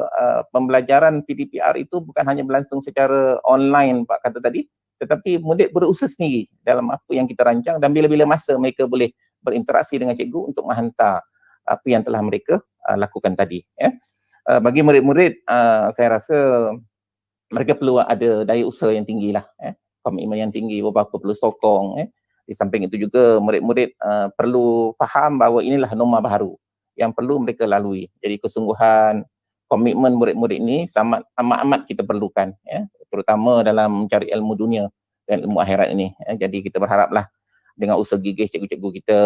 pembelajaran PDPR itu bukan hanya berlangsung secara online Pak kata tadi, tetapi murid berusaha sendiri dalam apa yang kita rancang, dan bila-bila masa mereka boleh berinteraksi dengan cikgu untuk menghantar apa yang telah mereka lakukan tadi. Bagi murid-murid, saya rasa mereka perlu ada daya usaha yang tinggi lah, komitmen yang tinggi, beberapa perlu sokong. Di samping itu juga murid-murid perlu faham bahawa inilah norma baru yang perlu mereka lalui. Jadi kesungguhan, komitmen murid-murid ini amat kita perlukan, terutama dalam mencari ilmu dunia dan ilmu akhirat ini. Jadi kita berharaplah dengan usaha gigih cikgu-cikgu kita,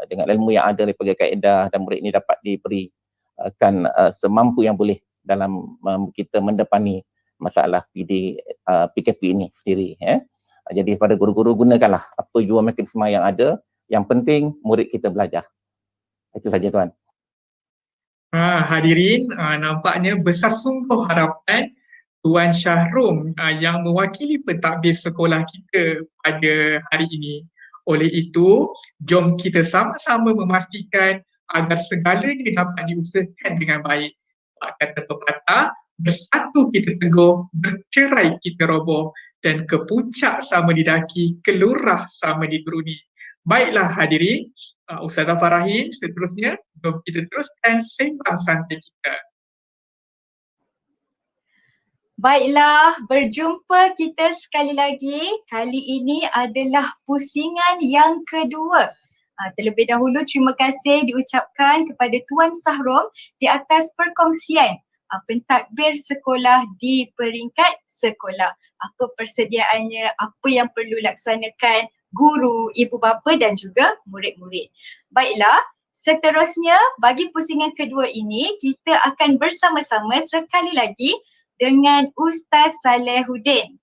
dengan ilmu yang ada daripada kaedah, dan murid ini dapat diberikan semampu yang boleh dalam kita mendepani masalah PKP ini sendiri. Jadi pada guru-guru gunakanlah apa jua mekanisme yang ada, yang penting murid kita belajar. Itu saja Tuan. Hadirin, nampaknya besar sungguh harapan Tuan Syahrum yang mewakili pentadbir sekolah kita pada hari ini. Oleh itu, jom kita sama-sama memastikan agar segalanya dapat diusahakan dengan baik. Kata pepatah, bersatu kita teguh, bercerai kita roboh, dan ke puncak sama didaki, ke lurah sama dituruni. Baiklah hadirin, Ustazah Farahin, seterusnya jom kita teruskan sembang santai kita. Baiklah, berjumpa kita sekali lagi. Kali ini adalah pusingan yang kedua. Terlebih dahulu terima kasih diucapkan kepada Tuan Sahrom di atas perkongsian pentadbir sekolah di peringkat sekolah. Apa persediaannya, apa yang perlu laksanakan guru, ibu bapa dan juga murid-murid. Baiklah, seterusnya bagi pusingan kedua ini kita akan bersama-sama sekali lagi dengan Ustaz Salehuddin.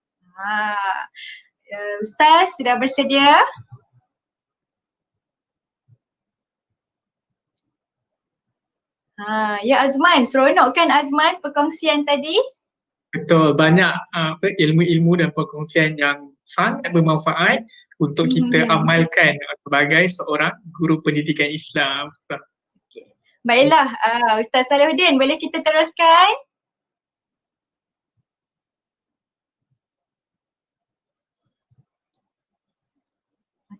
Ustaz sudah bersedia? Ya Azman, seronok kan Azman perkongsian tadi? Betul, banyak ilmu-ilmu dan perkongsian yang sangat bermanfaat untuk kita amalkan sebagai seorang guru pendidikan Islam. Okay. Baiklah, Ustaz Salehuddin, boleh kita teruskan?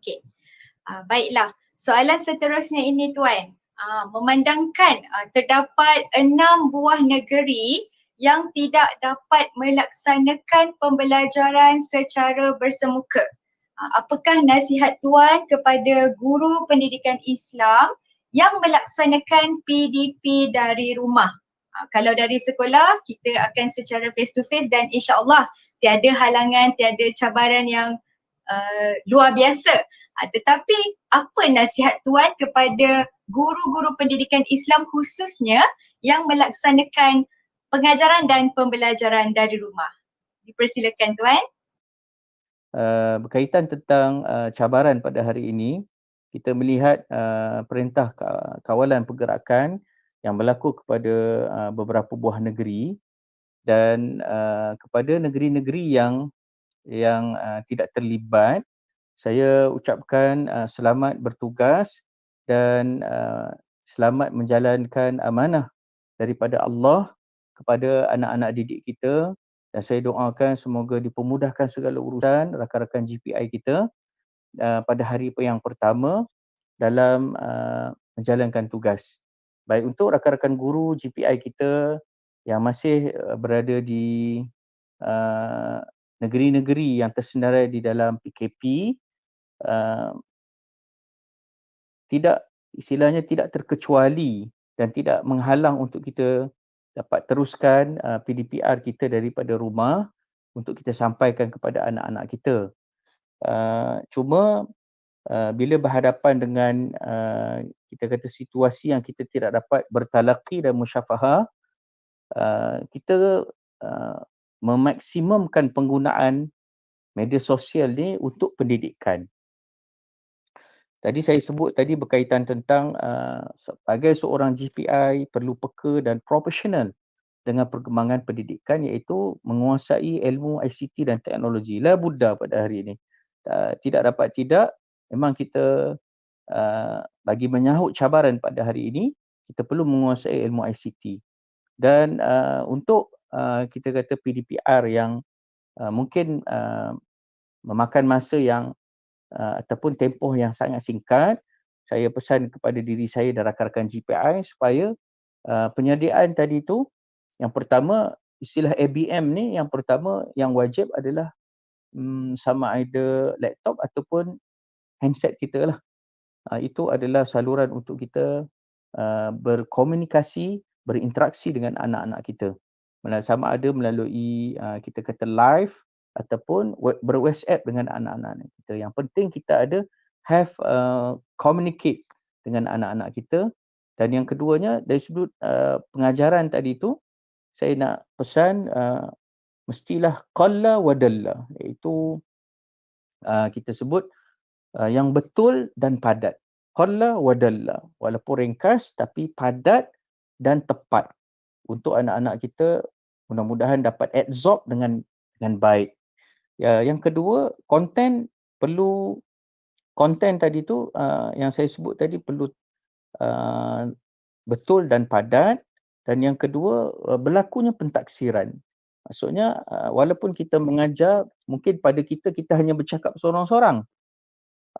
Okey. Baiklah. Soalan seterusnya ini Tuan. Memandangkan terdapat 6 buah negeri yang tidak dapat melaksanakan pembelajaran secara bersemuka. Apakah nasihat Tuan kepada guru pendidikan Islam yang melaksanakan PDP dari rumah? Kalau dari sekolah, kita akan secara face to face dan insya-Allah tiada halangan, tiada cabaran yang luar biasa. Tetapi apa nasihat Tuan kepada guru-guru pendidikan Islam khususnya yang melaksanakan pengajaran dan pembelajaran dari rumah? Dipersilakan Tuan. Berkaitan tentang cabaran pada hari ini, kita melihat perintah kawalan pergerakan yang berlaku kepada beberapa buah negeri dan kepada negeri-negeri yang tidak terlibat, saya ucapkan selamat bertugas dan selamat menjalankan amanah daripada Allah kepada anak-anak didik kita, dan saya doakan semoga dipermudahkan segala urusan rakan-rakan GPI kita pada hari yang pertama dalam menjalankan tugas. Baik untuk rakan-rakan guru GPI kita yang masih berada di negeri-negeri yang tersenarai di dalam PKP, tidak terkecuali dan tidak menghalang untuk kita dapat teruskan PDPR kita daripada rumah untuk kita sampaikan kepada anak-anak kita. Cuma bila berhadapan dengan kita kata situasi yang kita tidak dapat bertalaqi dan musyafahah, kita memaksimumkan penggunaan media sosial ni untuk pendidikan. Tadi saya sebut tadi berkaitan tentang sebagai seorang GPI perlu peka dan profesional dengan perkembangan pendidikan, iaitu menguasai ilmu ICT dan teknologi. La budda pada hari ini. Tidak dapat tidak, memang kita bagi menyahut cabaran pada hari ini, kita perlu menguasai ilmu ICT. Dan untuk kita kata PDPR yang mungkin memakan masa yang ataupun tempoh yang sangat singkat, saya pesan kepada diri saya dan rakan-rakan GPI supaya penyediaan tadi tu, yang pertama istilah ABM ni, yang pertama yang wajib adalah sama ada laptop ataupun handset kita lah. Itu adalah saluran untuk kita berkomunikasi, berinteraksi dengan anak-anak kita. Sama ada melalui kita kata live ataupun ber-WhatsApp dengan anak-anak kita. Yang penting kita ada communicate dengan anak-anak kita. Dan yang keduanya dari sudut pengajaran tadi tu, saya nak pesan mestilah qalla wa dalla, iaitu kita sebut yang betul dan padat. Qalla wa dalla, walaupun ringkas tapi padat dan tepat untuk anak-anak kita mudah-mudahan dapat absorb dengan baik. Ya, yang kedua, konten tadi tu yang saya sebut tadi perlu betul dan padat, dan yang kedua berlakunya pentaksiran. Maksudnya walaupun kita mengajar, mungkin pada kita hanya bercakap seorang-seorang,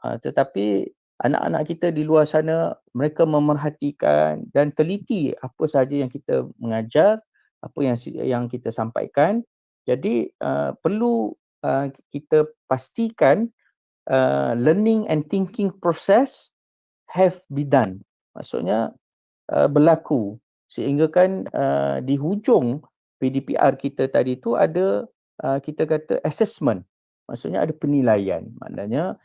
tetapi anak-anak kita di luar sana mereka memerhatikan dan teliti apa sahaja yang kita mengajar, apa yang kita sampaikan. Jadi perlu kita pastikan learning and thinking process have been done. Maksudnya berlaku, sehingga kan di hujung PDPR kita tadi tu ada kita kata assessment. Maksudnya ada penilaian. Maknanya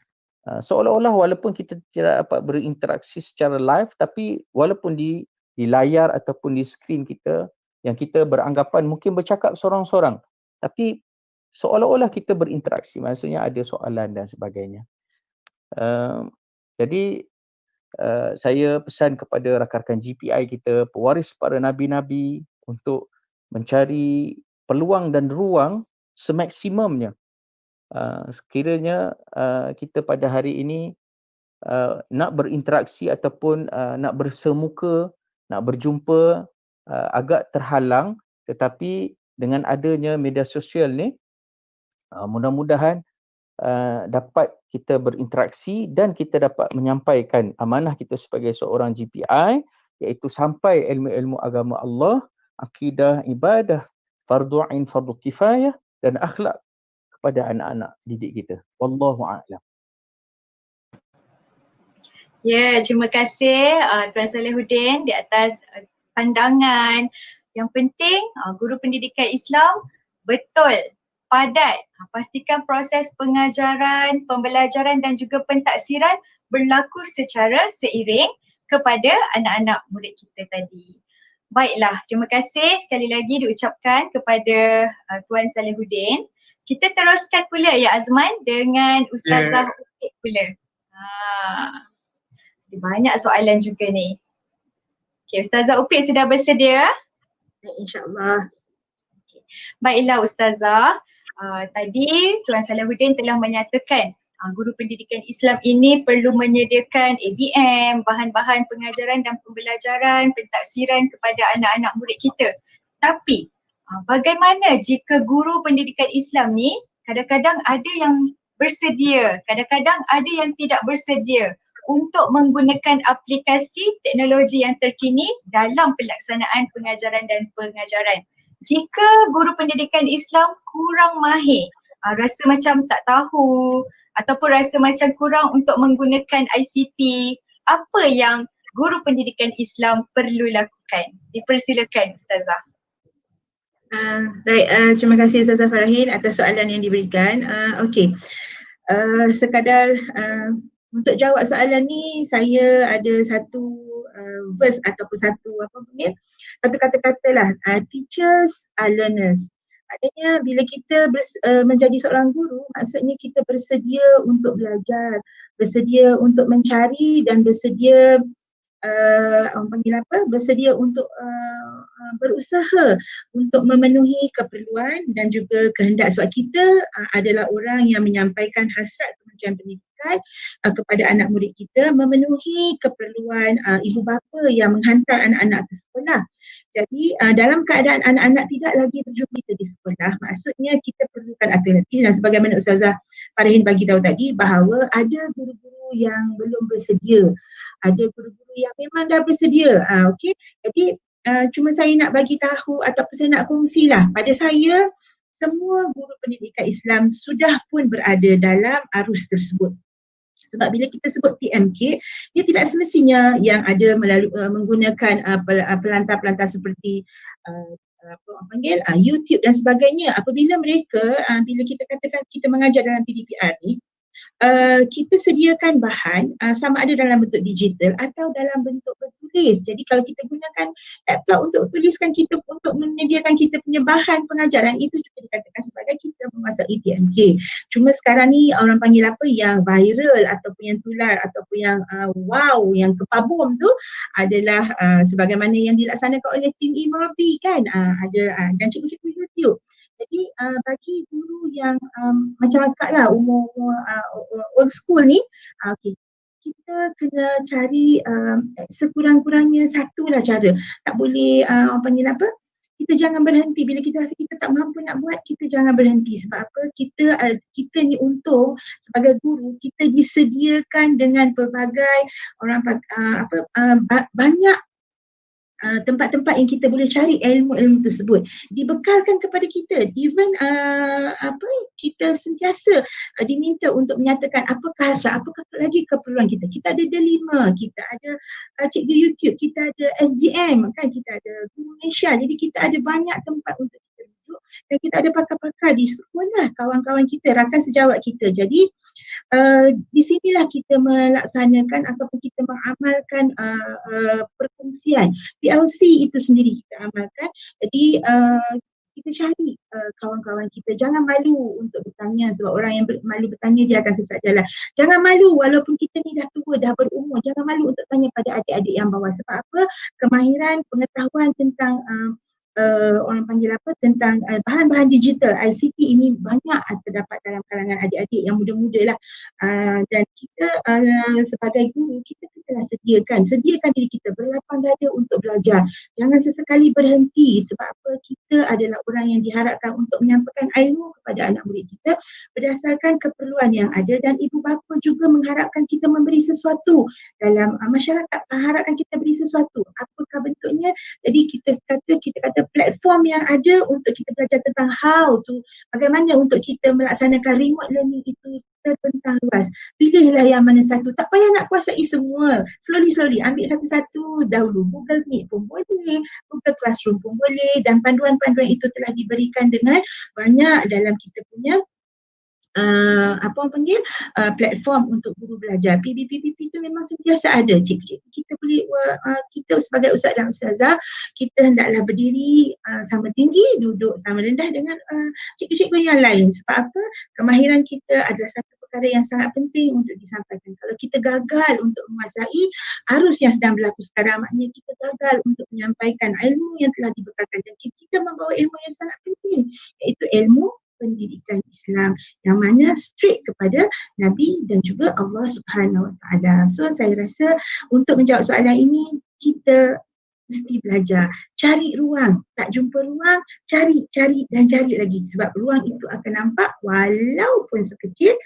seolah-olah walaupun kita tidak dapat berinteraksi secara live, tapi walaupun di layar ataupun di skrin kita yang kita beranggapan mungkin bercakap seorang-seorang, tapi seolah-olah kita berinteraksi, maksudnya ada soalan dan sebagainya. Jadi saya pesan kepada rakan-rakan GPI kita, pewaris para nabi-nabi, untuk mencari peluang dan ruang semaksimumnya. Sekiranya kita pada hari ini nak berinteraksi ataupun nak bersemuka, nak berjumpa agak terhalang, tetapi dengan adanya media sosial ni mudah-mudahan dapat kita berinteraksi dan kita dapat menyampaikan amanah kita sebagai seorang GPI, iaitu sampai ilmu-ilmu agama Allah, akidah, ibadah, fardu ain, fardu kifayah dan akhlak kepada anak-anak didik kita. Wallahu a'lam. Ya, terima kasih Tuan Salihuddin di atas pandangan. Yang penting guru pendidikan Islam betul, padat. Pastikan proses pengajaran, pembelajaran dan juga pentaksiran berlaku secara seiring kepada anak-anak murid kita tadi. Baiklah, terima kasih sekali lagi diucapkan kepada Tuan Salihuddin. Kita teruskan pula ya Azman dengan Ustazah Upik pula. Banyak soalan juga ni. Okay, Ustazah Upik sudah bersedia? InsyaAllah. Okay. Baiklah Ustazah, tadi Tuan Salihuddin telah menyatakan guru pendidikan Islam ini perlu menyediakan ABM, bahan-bahan pengajaran dan pembelajaran, pentaksiran kepada anak-anak murid kita. Tapi bagaimana jika guru pendidikan Islam ni kadang-kadang ada yang bersedia, kadang-kadang ada yang tidak bersedia untuk menggunakan aplikasi teknologi yang terkini dalam pelaksanaan pengajaran dan pengajaran. Jika guru pendidikan Islam kurang mahir, rasa macam tak tahu ataupun rasa macam kurang untuk menggunakan ICT, apa yang guru pendidikan Islam perlu lakukan? Dipersilakan Ustazah. Baik, terima kasih Ustazah Farahin atas soalan yang diberikan. Okey, sekadar untuk jawab soalan ni, saya ada satu verse ataupun satu kata-kata lah. Teachers are learners. Maknanya bila kita menjadi seorang guru, maksudnya kita bersedia untuk belajar, bersedia untuk mencari dan bersedia bersedia untuk berusaha untuk memenuhi keperluan dan juga kehendak, sebab kita adalah orang yang menyampaikan hasrat Kementerian Pendidikan kepada anak murid kita, memenuhi keperluan ibu bapa yang menghantar anak-anak ke sekolah. Jadi dalam keadaan anak-anak tidak lagi berjumpa di sekolah, maksudnya kita perlukan alternatif, dan sebagaimana Ustazah Farahin bagi tahu tadi bahawa ada guru-guru yang belum bersedia, ada guru-guru yang memang dah bersedia. Okey, jadi cuma saya nak bagi tahu ataupun saya nak kongsilah, pada saya semua guru pendidikan Islam sudah pun berada dalam arus tersebut. Sebab bila kita sebut TMK, dia tidak semestinya yang ada menggunakan pelantar-pelantar seperti YouTube dan sebagainya. Apabila mereka, bila kita katakan kita mengajar dalam PDPR ni, kita sediakan bahan sama ada dalam bentuk digital atau dalam bentuk bertulis tulis. Jadi kalau kita gunakan laptop untuk tuliskan kita, untuk menyediakan kita punya bahan pengajaran, itu juga dikatakan sebagai kita menguasai TMK. Cuma sekarang ni orang panggil apa, yang viral ataupun yang tular ataupun yang wow, yang kepabum tu adalah sebagaimana yang dilaksanakan oleh tim Imrobi kan, dan cikgu-cikgu YouTube. Jadi bagi guru yang macam akak lah, umur old school ni, okay, kita kena cari sekurang-kurangnya satulah cara. Tak boleh orang panggil apa, kita jangan berhenti. Bila kita rasa kita tak mampu nak buat, kita jangan berhenti. Sebab apa? Kita ni untung sebagai guru, kita disediakan dengan pelbagai banyak tempat-tempat yang kita boleh cari ilmu-ilmu tersebut, dibekalkan kepada kita. Even kita sentiasa diminta untuk menyatakan apakah hasrat, apakah lagi keperluan kita. Kita ada Delima, kita ada cikgu YouTube, kita ada SGM kan, kita ada Guru Malaysia. Jadi kita ada banyak tempat untuk kita duduk, dan kita ada pakar-pakar di sekolah, kawan-kawan kita, rakan sejawat kita. Jadi di sinilah kita melaksanakan ataupun kita mengamalkan perkongsian. PLC itu sendiri kita amalkan. Jadi kita cari kawan-kawan kita. Jangan malu untuk bertanya, sebab orang yang malu bertanya dia akan sesat jalan. Jangan malu walaupun kita ni dah tua, dah berumur. Jangan malu untuk tanya pada adik-adik yang bawah. Sebab apa? Kemahiran, pengetahuan tentang orang panggil apa, tentang bahan-bahan digital ICT ini banyak terdapat dalam kalangan adik-adik yang muda-muda lah, dan kita sebagai guru, kita telah sediakan diri kita berlapang dada untuk belajar. Jangan sesekali berhenti, sebab apa? Kita adalah orang yang diharapkan untuk menyampaikan ilmu kepada anak murid kita berdasarkan keperluan yang ada, dan ibu bapa juga mengharapkan kita memberi sesuatu dalam masyarakat, mengharapkan kita beri sesuatu. Apakah bentuknya? Jadi kita kata platform yang ada untuk kita belajar tentang how to, bagaimana untuk kita melaksanakan remote learning itu terbentang luas. Pilihlah yang mana satu. Tak payah nak kuasai semua. Slowly ambil satu-satu dahulu. Google Meet pun boleh, Google Classroom pun boleh, dan panduan-panduan itu telah diberikan dengan banyak dalam kita punya platform untuk guru belajar. PBPPP itu memang sentiasa ada. Cikgu-cikgu kita boleh, kita sebagai ustaz dan ustazah, kita hendaklah berdiri sama tinggi, duduk sama rendah dengan cikgu-cikgu yang lain. Sebab apa? Kemahiran kita adalah satu perkara yang sangat penting untuk disampaikan. Kalau kita gagal untuk menguasai arus yang sedang berlaku sekarang, maknanya kita gagal untuk menyampaikan ilmu yang telah dibekalkan, dan kita membawa ilmu yang sangat penting, iaitu ilmu pendidikan Islam yang mana straight kepada Nabi dan juga Allah Subhanahu Wa Taala. So saya rasa untuk menjawab soalan ini, kita mesti belajar. Cari ruang, tak jumpa ruang, cari dan cari lagi, sebab ruang itu akan nampak walaupun sekecil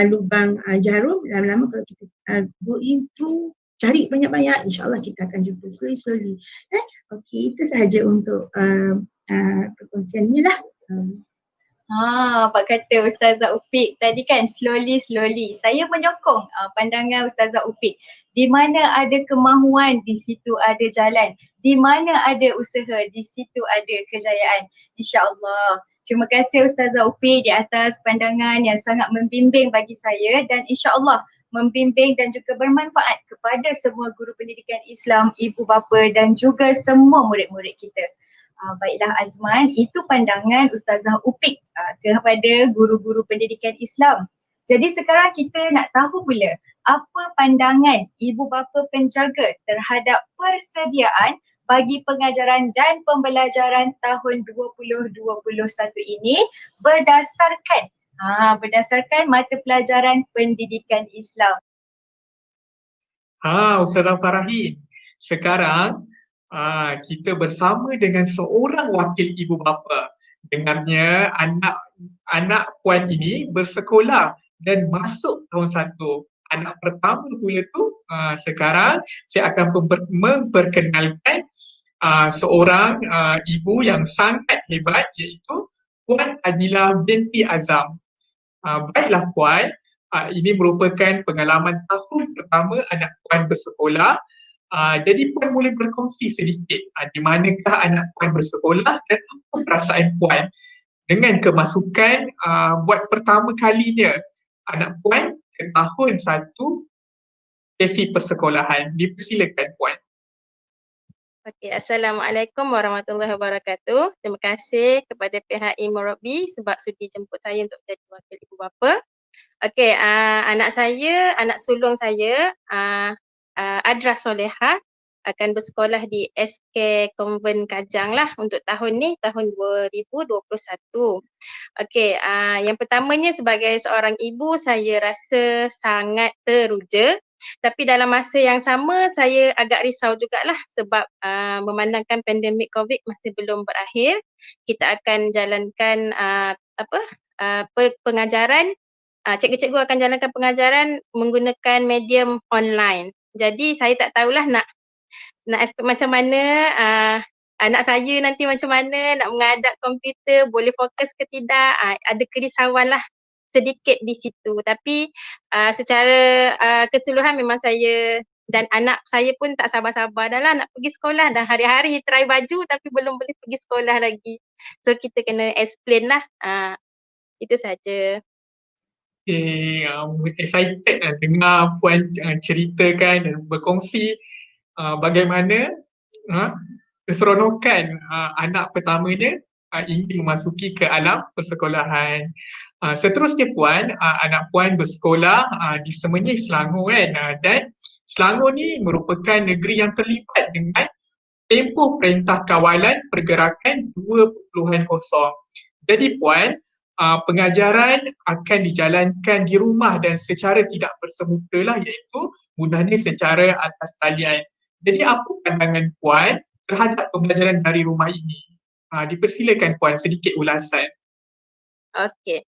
lubang jarum. Lama-lama kalau kita go in through, cari banyak-banyak, insyaAllah kita akan jumpa slowly. Okey, itu sahaja untuk perkongsian ni lah. Apa kata Ustazah Upik tadi kan, slowly. Saya menyokong pandangan Ustazah Upik. Di mana ada kemahuan, di situ ada jalan. Di mana ada usaha, di situ ada kejayaan. InsyaAllah. Terima kasih Ustazah Upik di atas pandangan yang sangat membimbing bagi saya, dan insyaAllah membimbing dan juga bermanfaat kepada semua guru pendidikan Islam, ibu bapa dan juga semua murid-murid kita. Baiklah Azman, itu pandangan Ustazah Upik kepada guru-guru pendidikan Islam. Jadi sekarang kita nak tahu pula apa pandangan ibu bapa penjaga terhadap persediaan bagi pengajaran dan pembelajaran tahun 2021 ini berdasarkan mata pelajaran pendidikan Islam. Ustazah Farahin, sekarang kita bersama dengan seorang wakil ibu bapa. Dengarnya anak puan ini bersekolah dan masuk tahun 1. Anak pertama pula tu, sekarang saya akan memperkenalkan seorang ibu yang sangat hebat, iaitu Puan Adilah binti Azam. Baiklah Puan, ini merupakan pengalaman tahun pertama anak Puan bersekolah. Jadi Puan boleh berkongsi sedikit di manakah anak Puan bersekolah dan apa perasaan Puan dengan kemasukan buat pertama kalinya anak Puan ke tahun 1 sesi persekolahan. Dipersilakan Puan. Okey, Assalamualaikum warahmatullahi wabarakatuh. Terima kasih kepada pihak Murabi sebab sudi jemput saya untuk jadi wakil ibu bapa. Okey, anak sulung saya, Adra Solehah akan bersekolah di SK Konvent Kajang lah untuk tahun ni, tahun 2021. Okey, yang pertamanya sebagai seorang ibu saya rasa sangat teruja. Tapi dalam masa yang sama saya agak risau jugalah sebab memandangkan pandemik COVID masih belum berakhir. Kita akan jalankan pengajaran, cikgu-cikgu akan jalankan pengajaran menggunakan medium online. Jadi saya tak tahulah nak expect macam mana anak saya nanti macam mana nak menghadap komputer, boleh fokus ke tidak, ada kerisauan lah sedikit di situ. Tapi secara keseluruhan memang saya dan anak saya pun tak sabar-sabar dah lah nak pergi sekolah. Dah hari-hari try baju tapi belum boleh pergi sekolah lagi. So kita kena explain lah. Itu saja. Excited lah dengar Puan ceritakan dan berkongsi bagaimana keseronokan anak pertamanya ingin memasuki ke alam persekolahan. Seterusnya Puan, anak Puan bersekolah di Semenyih, Selangor kan, dan Selangor ni merupakan negeri yang terlibat dengan tempoh Perintah Kawalan Pergerakan 2.0. Jadi Puan, pengajaran akan dijalankan di rumah dan secara tidak bersemuka lah, iaitu mudahnya secara atas talian. Jadi apa pandangan Puan terhadap pembelajaran dari rumah ini? Dipersilakan Puan sedikit ulasan. Okey,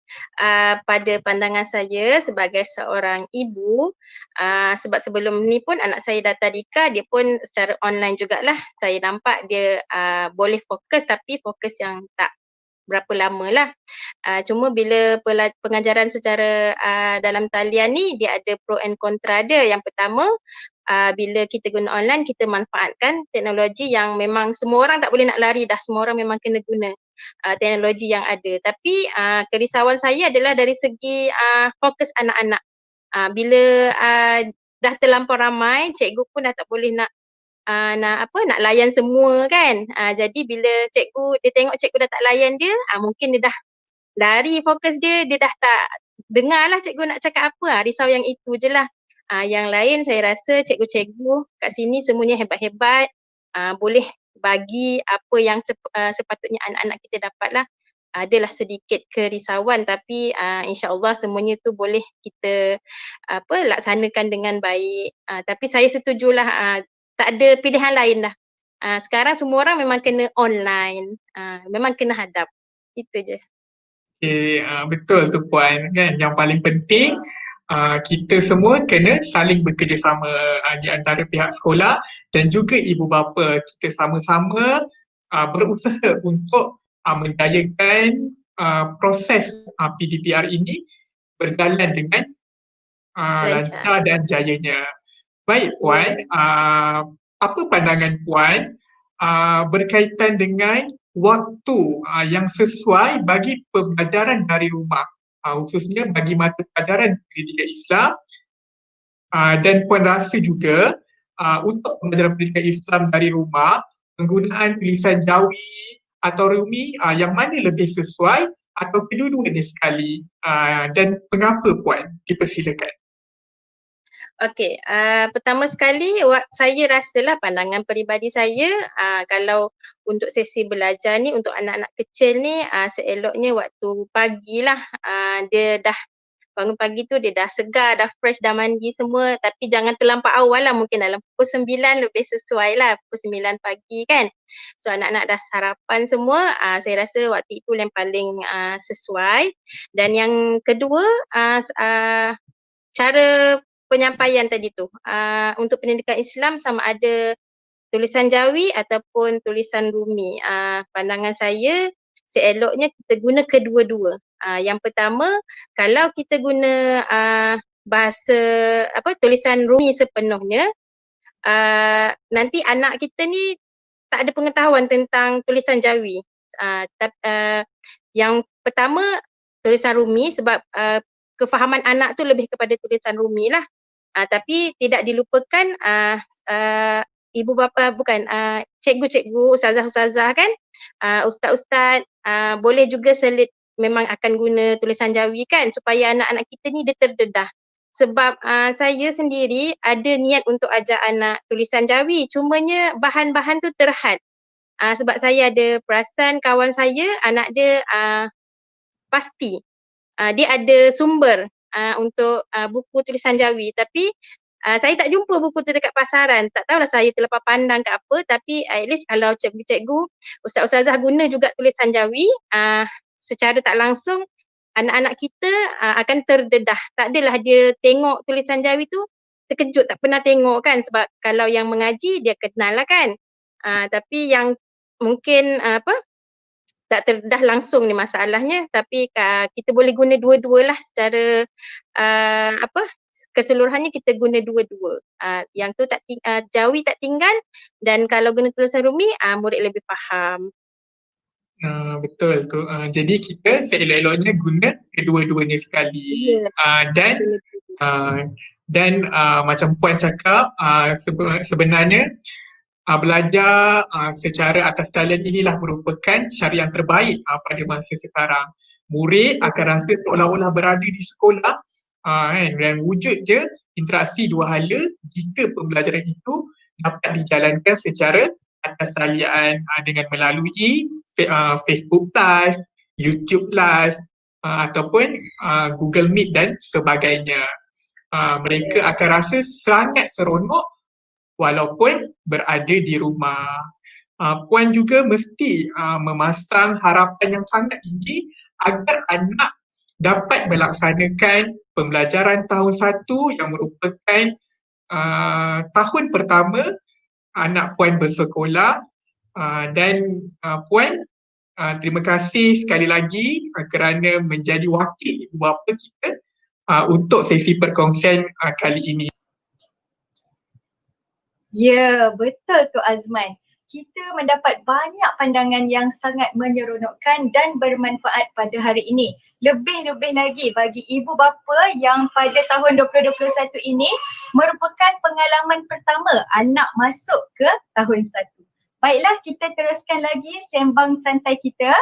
pada pandangan saya sebagai seorang ibu, sebab sebelum ni pun anak saya dah tadika, dia pun secara online jugalah. Saya nampak dia boleh fokus tapi fokus yang tak berapa lama lah. Cuma bila pengajaran secara dalam talian ni dia ada pro and kontra dia. Yang pertama, bila kita guna online kita manfaatkan teknologi yang memang semua orang tak boleh nak lari dah, semua orang memang kena guna teknologi yang ada. Tapi kerisauan saya adalah dari segi fokus anak-anak. Bila dah terlampau ramai, cikgu pun dah tak boleh nak layan semua kan. Jadi bila dia tengok cikgu dah tak layan dia, mungkin dia dah lari fokus dia dah tak dengar lah cikgu nak cakap apa. Risau yang itu je lah. Yang lain saya rasa cikgu-cikgu kat sini semuanya hebat-hebat, boleh bagi apa yang sepatutnya anak-anak kita dapat lah. Adalah sedikit kerisauan tapi insya-Allah semuanya tu boleh kita laksanakan dengan baik. Tapi saya setujulah, tak ada pilihan lain dah. Sekarang semua orang memang kena online, memang kena hadap. Itu je. Okay, betul tu Puan kan. Yang paling penting kita semua kena saling bekerjasama di antara pihak sekolah dan juga ibu bapa. Kita sama-sama berusaha untuk menjayakan proses PDPR ini berjalan dengan lancar dan jayanya. Baik Puan, apa pandangan Puan berkaitan dengan waktu yang sesuai bagi pembelajaran dari rumah, khususnya bagi mata pelajaran pendidikan Islam, dan Puan rasa juga untuk pembelajaran pendidikan Islam dari rumah penggunaan tulisan Jawi atau Rumi yang mana lebih sesuai atau kedua-duanya sekali, dan mengapa Puan? Dipersilakan. Okey, pertama sekali saya rasalah pandangan peribadi saya, kalau untuk sesi belajar ni untuk anak-anak kecil ni seeloknya waktu pagilah. Dia dah bangun pagi tu dia dah segar, dah fresh, dah mandi semua, tapi jangan terlampau awal lah, mungkin dalam pukul 9 lebih sesuai lah, pukul 9 pagi kan. So anak-anak dah sarapan semua, saya rasa waktu itu yang paling sesuai. Dan yang kedua, cara penyampaian tadi tu, untuk pendidikan Islam sama ada tulisan Jawi ataupun tulisan Rumi. Pandangan saya seeloknya kita guna kedua-dua. Yang pertama, kalau kita guna bahasa tulisan Rumi sepenuhnya, nanti anak kita ni tak ada pengetahuan tentang tulisan Jawi. Yang pertama tulisan Rumi sebab kefahaman anak tu lebih kepada tulisan Rumi lah. Tapi tidak dilupakan ibu bapa bukan cikgu-cikgu, ustazah-ustazah kan, ustaz-ustaz boleh juga selit memang akan guna tulisan Jawi kan supaya anak-anak kita ni dia terdedah. Sebab saya sendiri ada niat untuk ajar anak tulisan Jawi, cumanya bahan-bahan tu terhad. Sebab saya ada perasan kawan saya anak dia pasti dia ada sumber untuk buku tulisan Jawi, tapi saya tak jumpa buku tu dekat pasaran. Tak tahulah saya terlepas pandang ke apa, tapi at least kalau cikgu-cikgu, ustaz-ustazah guna juga tulisan Jawi, secara tak langsung anak-anak kita akan terdedah. Tak adalah dia tengok tulisan Jawi tu terkejut, tak pernah tengok kan, sebab kalau yang mengaji dia kenal lah kan. Tapi yang mungkin tak terdedah langsung ni masalahnya, tapi kita boleh guna dua-dua lah secara keseluruhannya kita guna dua-dua. Yang tu Jawi tak tinggal, dan kalau guna tulisan Rumi murid lebih faham. Betul tu. Jadi kita seelok-eloknya guna kedua-duanya sekali. Dan macam Puan cakap, sebenarnya belajar secara atas talian inilah merupakan cara yang terbaik pada masa sekarang. Murid akan rasa seolah-olah berada di sekolah kan, dan wujud je interaksi dua hala jika pembelajaran itu dapat dijalankan secara atas talian dengan melalui Facebook Live, YouTube Live ataupun Google Meet dan sebagainya. Mereka akan rasa sangat seronok walaupun berada di rumah. Puan juga mesti memasang harapan yang sangat tinggi agar anak dapat melaksanakan pembelajaran tahun 1 yang merupakan tahun pertama anak Puan bersekolah. Dan Puan, terima kasih sekali lagi kerana menjadi wakil ibu bapa kita untuk sesi perkongsian kali ini. Ya, betul tu Azman. Kita mendapat banyak pandangan yang sangat menyeronokkan dan bermanfaat pada hari ini. Lebih-lebih lagi bagi ibu bapa yang pada tahun 2021 ini merupakan pengalaman pertama anak masuk ke tahun 1. Baiklah, kita teruskan lagi sembang santai kita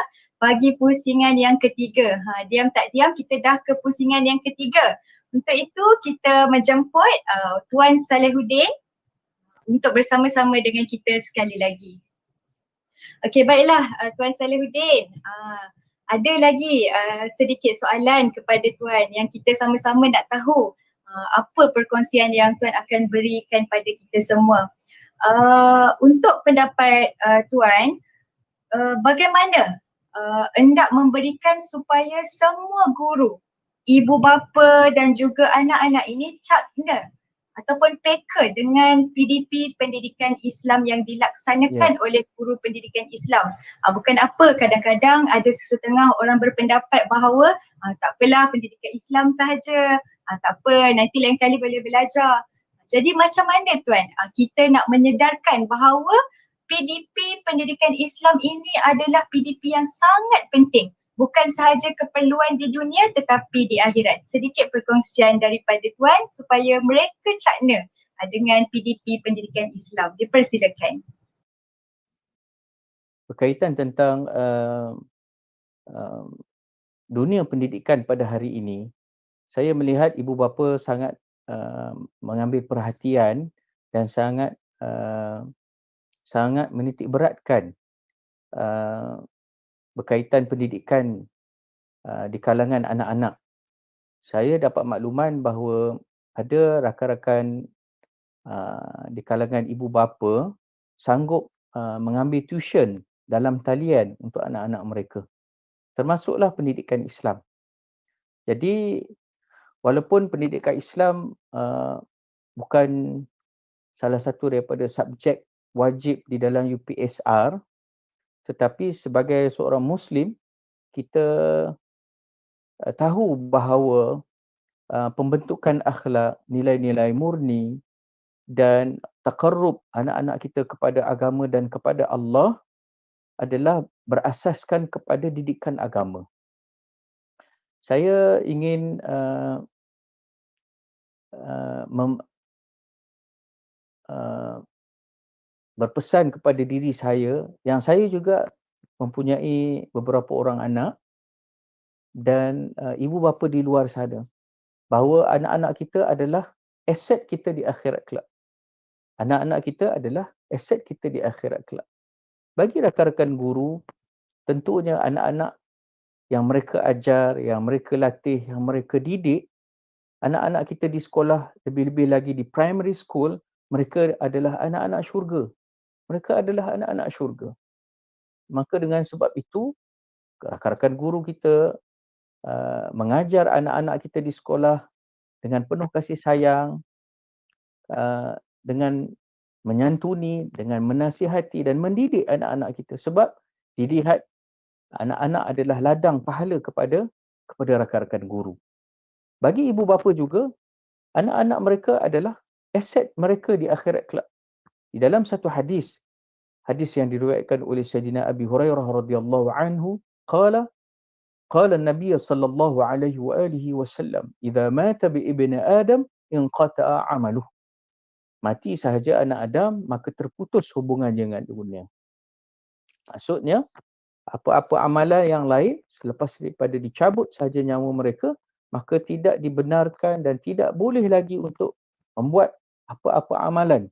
bagi pusingan yang ketiga. Diam tak diam kita dah ke pusingan yang ketiga. Untuk itu kita menjemput Tuan Salehuddin untuk bersama-sama dengan kita sekali lagi. Okey, baiklah Tuan Salehuddin. Ada lagi sedikit soalan kepada Tuan yang kita sama-sama nak tahu apa perkongsian yang Tuan akan berikan pada kita semua. Untuk pendapat Tuan, bagaimana hendak memberikan supaya semua guru, ibu bapa dan juga anak-anak ini cakna ataupun peka dengan PDP pendidikan Islam yang dilaksanakan oleh guru pendidikan Islam. Bukan apa, kadang-kadang ada setengah orang berpendapat bahawa tak apalah pendidikan Islam sahaja, tak apa nanti lain kali boleh belajar. Jadi macam mana Tuan kita nak menyedarkan bahawa PDP pendidikan Islam ini adalah PDP yang sangat penting, bukan sahaja keperluan di dunia tetapi di akhirat. Sedikit perkongsian daripada Tuan supaya mereka cakna dengan PDP pendidikan Islam. Dipersilakan. Berkaitan tentang dunia pendidikan pada hari ini, saya melihat ibu bapa sangat mengambil perhatian dan sangat menitik beratkan berkaitan pendidikan di kalangan anak-anak. Saya dapat makluman bahawa ada rakan-rakan di kalangan ibu bapa sanggup mengambil tuition dalam talian untuk anak-anak mereka, termasuklah pendidikan Islam. Jadi walaupun pendidikan Islam bukan salah satu daripada subjek wajib di dalam UPSR, tetapi sebagai seorang Muslim, kita tahu bahawa pembentukan akhlak, nilai-nilai murni dan taqarrub anak-anak kita kepada agama dan kepada Allah adalah berasaskan kepada didikan agama. Saya ingin berpesan kepada diri saya yang saya juga mempunyai beberapa orang anak dan ibu bapa di luar sana, bahawa anak-anak kita adalah aset kita di akhirat kelak. Anak-anak kita adalah aset kita di akhirat kelak. Bagi rakan-rakan guru, tentunya anak-anak yang mereka ajar, yang mereka latih, yang mereka didik, anak-anak kita di sekolah, lebih-lebih lagi di primary school, mereka adalah anak-anak syurga. Mereka adalah anak-anak syurga. Maka dengan sebab itu, rakan-rakan guru kita mengajar anak-anak kita di sekolah dengan penuh kasih sayang, dengan menyantuni, dengan menasihati dan mendidik anak-anak kita. Sebab dilihat anak-anak adalah ladang pahala kepada rakan-rakan guru. Bagi ibu bapa juga, anak-anak mereka adalah aset mereka di akhirat kelak. Di dalam satu hadis yang diriwayatkan oleh Sayyidina Abi Hurairah radhiyallahu anhu, qala an-nabiy sallallahu alaihi wa alihi wasallam, "Idza mata bi ibni Adam inqata'a 'amaluhu." Mati sahaja anak Adam, maka terputus hubungannya dengan dunia. Maksudnya, apa-apa amalan yang lain selepas daripada dicabut sahaja nyawa mereka, maka tidak dibenarkan dan tidak boleh lagi untuk membuat apa-apa amalan.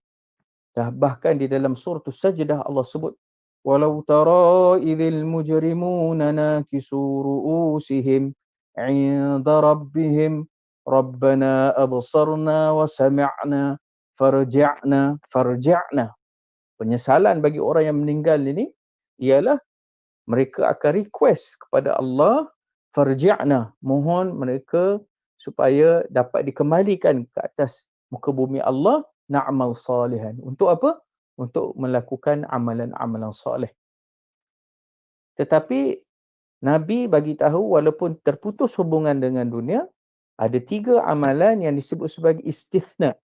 Bahkan di dalam surah Sajdah Allah sebut, "Walau tara idzil mujrimuna nakisu ru'usihim 'inda rabbihim rabbana absarna wa sami'na farji'na." Penyesalan bagi orang yang meninggal ini ialah mereka akan request kepada Allah, farji'na, mohon mereka supaya dapat dikembalikan ke atas muka bumi Allah, na'mal salihan. Untuk apa? Untuk melakukan amalan-amalan soleh. Tetapi Nabi bagi tahu walaupun terputus hubungan dengan dunia, ada 3 amalan yang disebut sebagai istithna,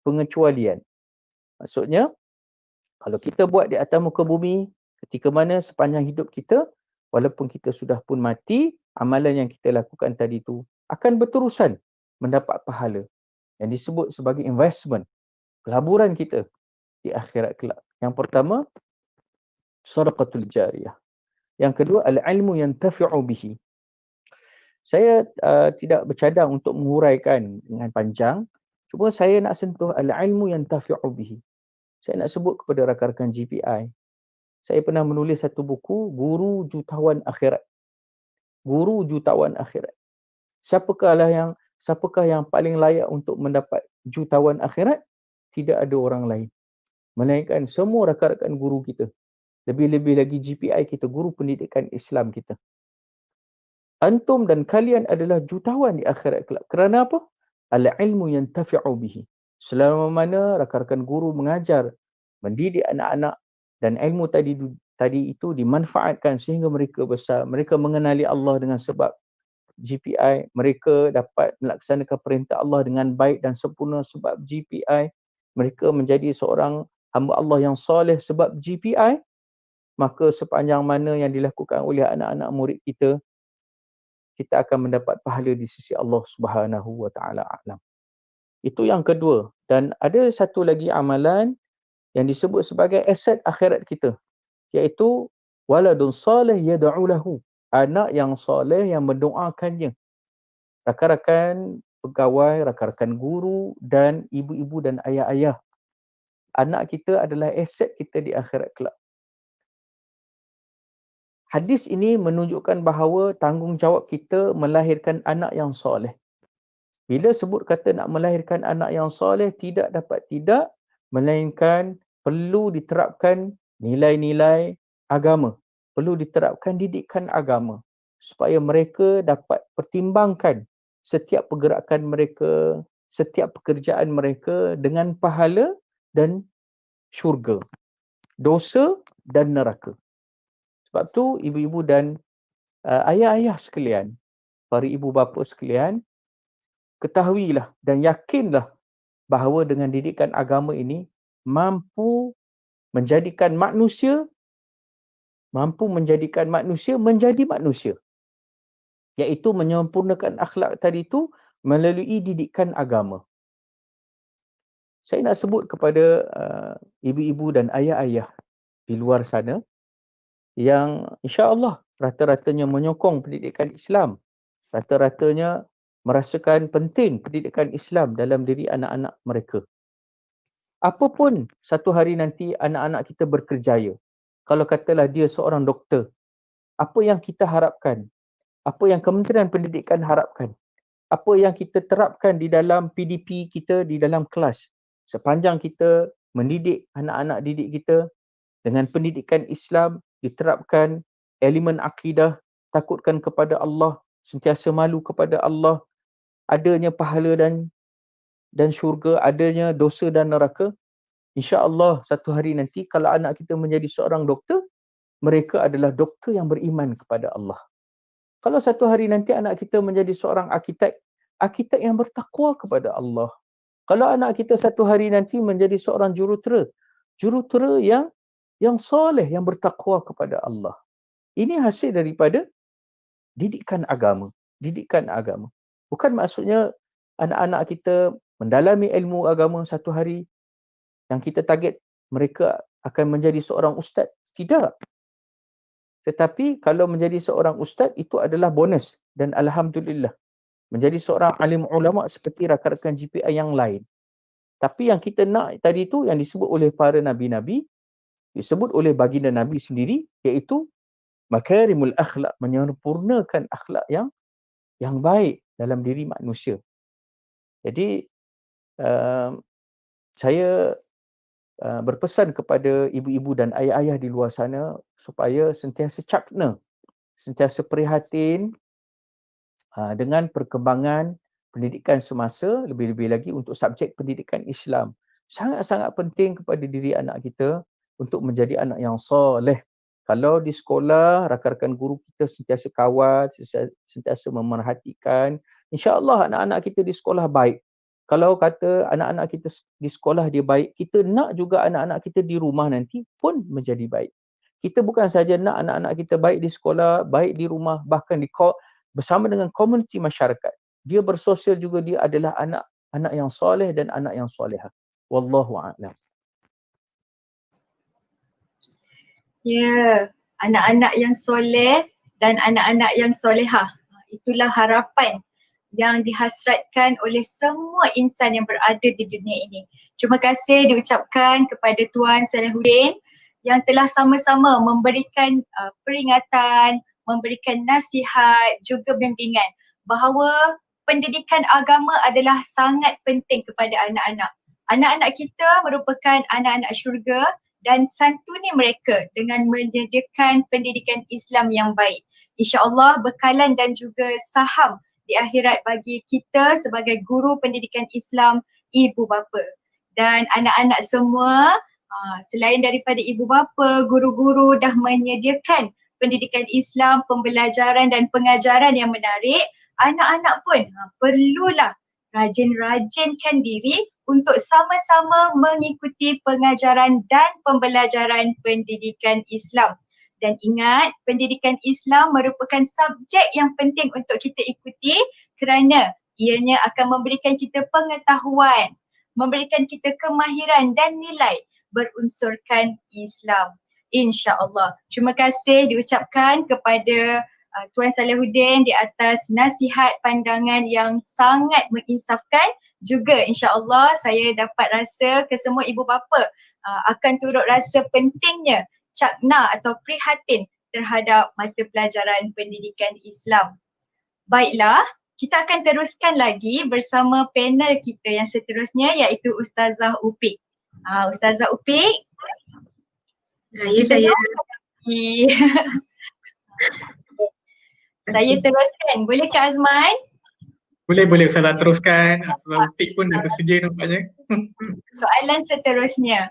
pengecualian. Maksudnya, kalau kita buat di atas muka bumi, ketika mana sepanjang hidup kita, walaupun kita sudah pun mati, amalan yang kita lakukan tadi itu akan berterusan mendapat pahala. Yang disebut sebagai investment, pelaburan kita di akhirat kelak. Yang pertama, sadaqatul jariyah. Yang kedua, al-ilmu yantafi'u bihi. Saya tidak bercadang untuk menguraikan dengan panjang, cuma saya nak sentuh al-ilmu yantafi'u bihi. Saya nak sebut kepada rakan-rakan GPI, saya pernah menulis satu buku, Guru Jutawan Akhirat. Guru Jutawan Akhirat. Siapakah yang paling layak untuk mendapat jutawan akhirat? Tidak ada orang lain, melainkan semua rakan-rakan guru kita. Lebih-lebih lagi GPI kita, guru pendidikan Islam kita. Antum dan kalian adalah jutawan di akhirat kelak. Kerana apa? Al-ilmu yantafi'u bihi. Selama mana rakan-rakan guru mengajar, mendidik anak-anak dan ilmu tadi itu dimanfaatkan sehingga mereka besar, mereka mengenali Allah dengan sebab GPI, mereka dapat melaksanakan perintah Allah dengan baik dan sempurna sebab GPI, mereka menjadi seorang hamba Allah yang soleh sebab GPI, maka sepanjang mana yang dilakukan oleh anak-anak murid kita, kita akan mendapat pahala di sisi Allah Subhanahu wa taala alam. Itu yang kedua. Dan ada satu lagi amalan yang disebut sebagai aset akhirat kita, iaitu waladun salih yad'u lahu, anak yang soleh yang mendoakannya. Rakan-rakan pegawai, rakan-rakan guru dan ibu-ibu dan ayah-ayah, anak kita adalah aset kita di akhirat kelak. Hadis ini menunjukkan bahawa tanggungjawab kita melahirkan anak yang soleh. Bila sebut kata nak melahirkan anak yang soleh, tidak dapat tidak, melainkan perlu diterapkan nilai-nilai agama. Perlu diterapkan didikan agama. Supaya mereka dapat pertimbangkan setiap pergerakan mereka, setiap pekerjaan mereka dengan pahala dan syurga, dosa dan neraka. Sebab tu ibu-ibu dan ayah-ayah sekalian, para ibu bapa sekalian, ketahuilah dan yakinlah bahawa dengan didikan agama ini mampu menjadikan manusia menjadi manusia, iaitu menyempurnakan akhlak tadi itu melalui didikan agama. Saya nak sebut kepada ibu-ibu dan ayah-ayah di luar sana yang insya-Allah rata-ratanya menyokong pendidikan Islam, rata-ratanya merasakan penting pendidikan Islam dalam diri anak-anak mereka. Apapun satu hari nanti anak-anak kita berkerjaya, kalau katalah dia seorang doktor, apa yang kita harapkan, apa yang Kementerian Pendidikan harapkan, apa yang kita terapkan di dalam PDP kita di dalam kelas, sepanjang kita mendidik anak-anak didik kita dengan pendidikan Islam, diterapkan elemen akidah, takutkan kepada Allah, sentiasa malu kepada Allah, adanya pahala dan syurga, adanya dosa dan neraka. InsyaAllah satu hari nanti kalau anak kita menjadi seorang doktor, mereka adalah doktor yang beriman kepada Allah. Kalau satu hari nanti anak kita menjadi seorang arkitek, arkitek yang bertakwa kepada Allah. Kalau anak kita satu hari nanti menjadi seorang jurutera, jurutera yang soleh, yang bertakwa kepada Allah. Ini hasil daripada didikan agama. Didikan agama. Bukan maksudnya anak-anak kita mendalami ilmu agama satu hari yang kita target mereka akan menjadi seorang ustaz. Tidak. Tetapi kalau menjadi seorang ustaz itu adalah bonus dan alhamdulillah. Menjadi seorang alim ulama seperti rakan-rakan GPI yang lain. Tapi yang kita nak tadi itu yang disebut oleh para nabi-nabi, disebut oleh baginda Nabi sendiri, iaitu makarimul akhlak, menyempurnakan akhlak yang baik dalam diri manusia. Jadi saya berpesan kepada ibu-ibu dan ayah-ayah di luar sana supaya sentiasa cakna, sentiasa prihatin dengan perkembangan pendidikan semasa, lebih-lebih lagi untuk subjek pendidikan Islam. Sangat-sangat penting kepada diri anak kita untuk menjadi anak yang soleh. Kalau di sekolah, rakan-rakan guru kita sentiasa kawal, sentiasa memerhatikan, insya-Allah anak-anak kita di sekolah baik. Kalau kata anak-anak kita di sekolah dia baik, kita nak juga anak-anak kita di rumah nanti pun menjadi baik. Kita bukan saja nak anak-anak kita baik di sekolah, baik di rumah, bahkan bersama dengan komuniti masyarakat. Dia bersosial juga, dia adalah anak yang soleh dan anak yang solehah. Wallahu a'lam. Ya, anak-anak yang soleh dan anak-anak yang solehah. Itulah harapan yang dihasratkan oleh semua insan yang berada di dunia ini. Terima kasih diucapkan kepada Tuan Salahuddin yang telah sama-sama memberikan peringatan, memberikan nasihat, juga bimbingan bahawa pendidikan agama adalah sangat penting kepada anak-anak. Anak-anak kita merupakan anak-anak syurga dan santuni mereka dengan menyediakan pendidikan Islam yang baik. InsyaAllah bekalan dan juga saham di akhirat bagi kita sebagai guru pendidikan Islam, ibu bapa. Dan anak-anak semua, selain daripada ibu bapa, guru-guru dah menyediakan pendidikan Islam, pembelajaran dan pengajaran yang menarik, anak-anak pun perlulah rajin-rajinkan diri untuk sama-sama mengikuti pengajaran dan pembelajaran pendidikan Islam. Dan ingat, pendidikan Islam merupakan subjek yang penting untuk kita ikuti kerana ianya akan memberikan kita pengetahuan, memberikan kita kemahiran dan nilai berunsurkan Islam. InsyaAllah. Terima kasih diucapkan kepada Tuan Salahuddin di atas nasihat pandangan yang sangat menginsafkan. Juga insya-Allah saya dapat rasa kesemua ibu bapa akan turut rasa pentingnya cakna atau prihatin terhadap mata pelajaran pendidikan Islam. Baiklah, kita akan teruskan lagi bersama panel kita yang seterusnya iaitu Ustazah Upik. Ustazah Upik. Saya Saya teruskan. Boleh ke Azman? Boleh Ustazah teruskan. Ustazah Upik pun dah bersedia nampaknya. Soalan seterusnya.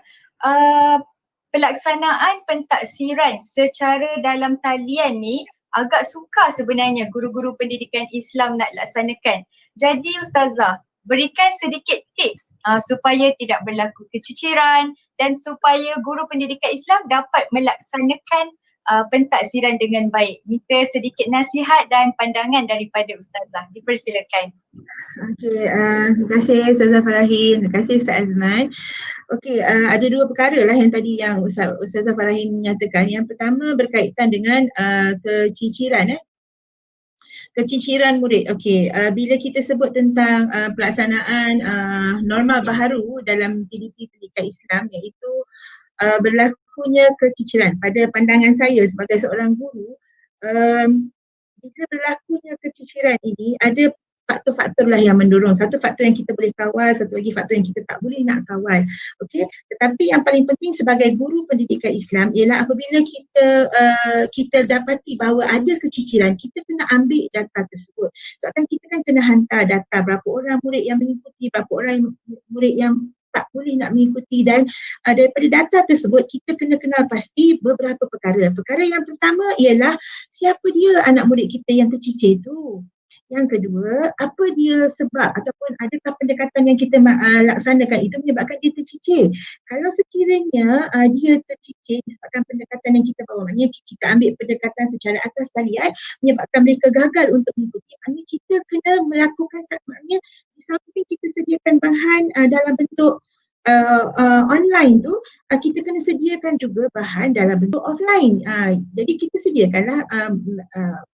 Pelaksanaan pentaksiran secara dalam talian ni agak sukar sebenarnya guru-guru pendidikan Islam nak laksanakan. Jadi Ustazah, berikan sedikit tips supaya tidak berlaku keciciran dan supaya guru pendidikan Islam dapat melaksanakan pentaksiran dengan baik. Minta sedikit nasihat dan pandangan daripada Ustazah. Dipersilakan. Okey, terima kasih Ustazah Farahin, terima kasih Ustaz Azman. Okey, ada dua perkara lah yang tadi yang Ustazah Farahin nyatakan. Yang pertama berkaitan dengan keciciran keciciran murid. Okey, bila kita sebut tentang pelaksanaan norma baharu dalam PDP Pendidikan Islam, iaitu berlakunya keciciran. Pada pandangan saya sebagai seorang guru, bila berlakunya keciciran ini ada faktor-faktor lah yang mendorong. Satu faktor yang kita boleh kawal, satu lagi faktor yang kita tak boleh nak kawal. Okey, tetapi yang paling penting sebagai guru pendidikan Islam ialah apabila kita dapati bahawa ada keciciran, kita kena ambil data tersebut. Sebab kita kan kena hantar data berapa orang murid yang mengikuti, berapa orang murid yang tak boleh nak mengikuti, dan daripada data tersebut kita kena kenal pasti beberapa perkara. Perkara yang pertama ialah siapa dia anak murid kita yang tercicir tu. Yang kedua, apa dia sebab ataupun adakah pendekatan yang kita laksanakan itu menyebabkan dia tercicir. Kalau sekiranya dia tercicir disebabkan pendekatan yang kita bawa, maknanya kita ambil pendekatan secara atas talian menyebabkan mereka gagal untuk mengikuti, maknanya kita kena melakukan, maknanya di samping kita sediakan bahan dalam bentuk online tu, kita kena sediakan juga bahan dalam bentuk offline. Jadi kita sediakanlah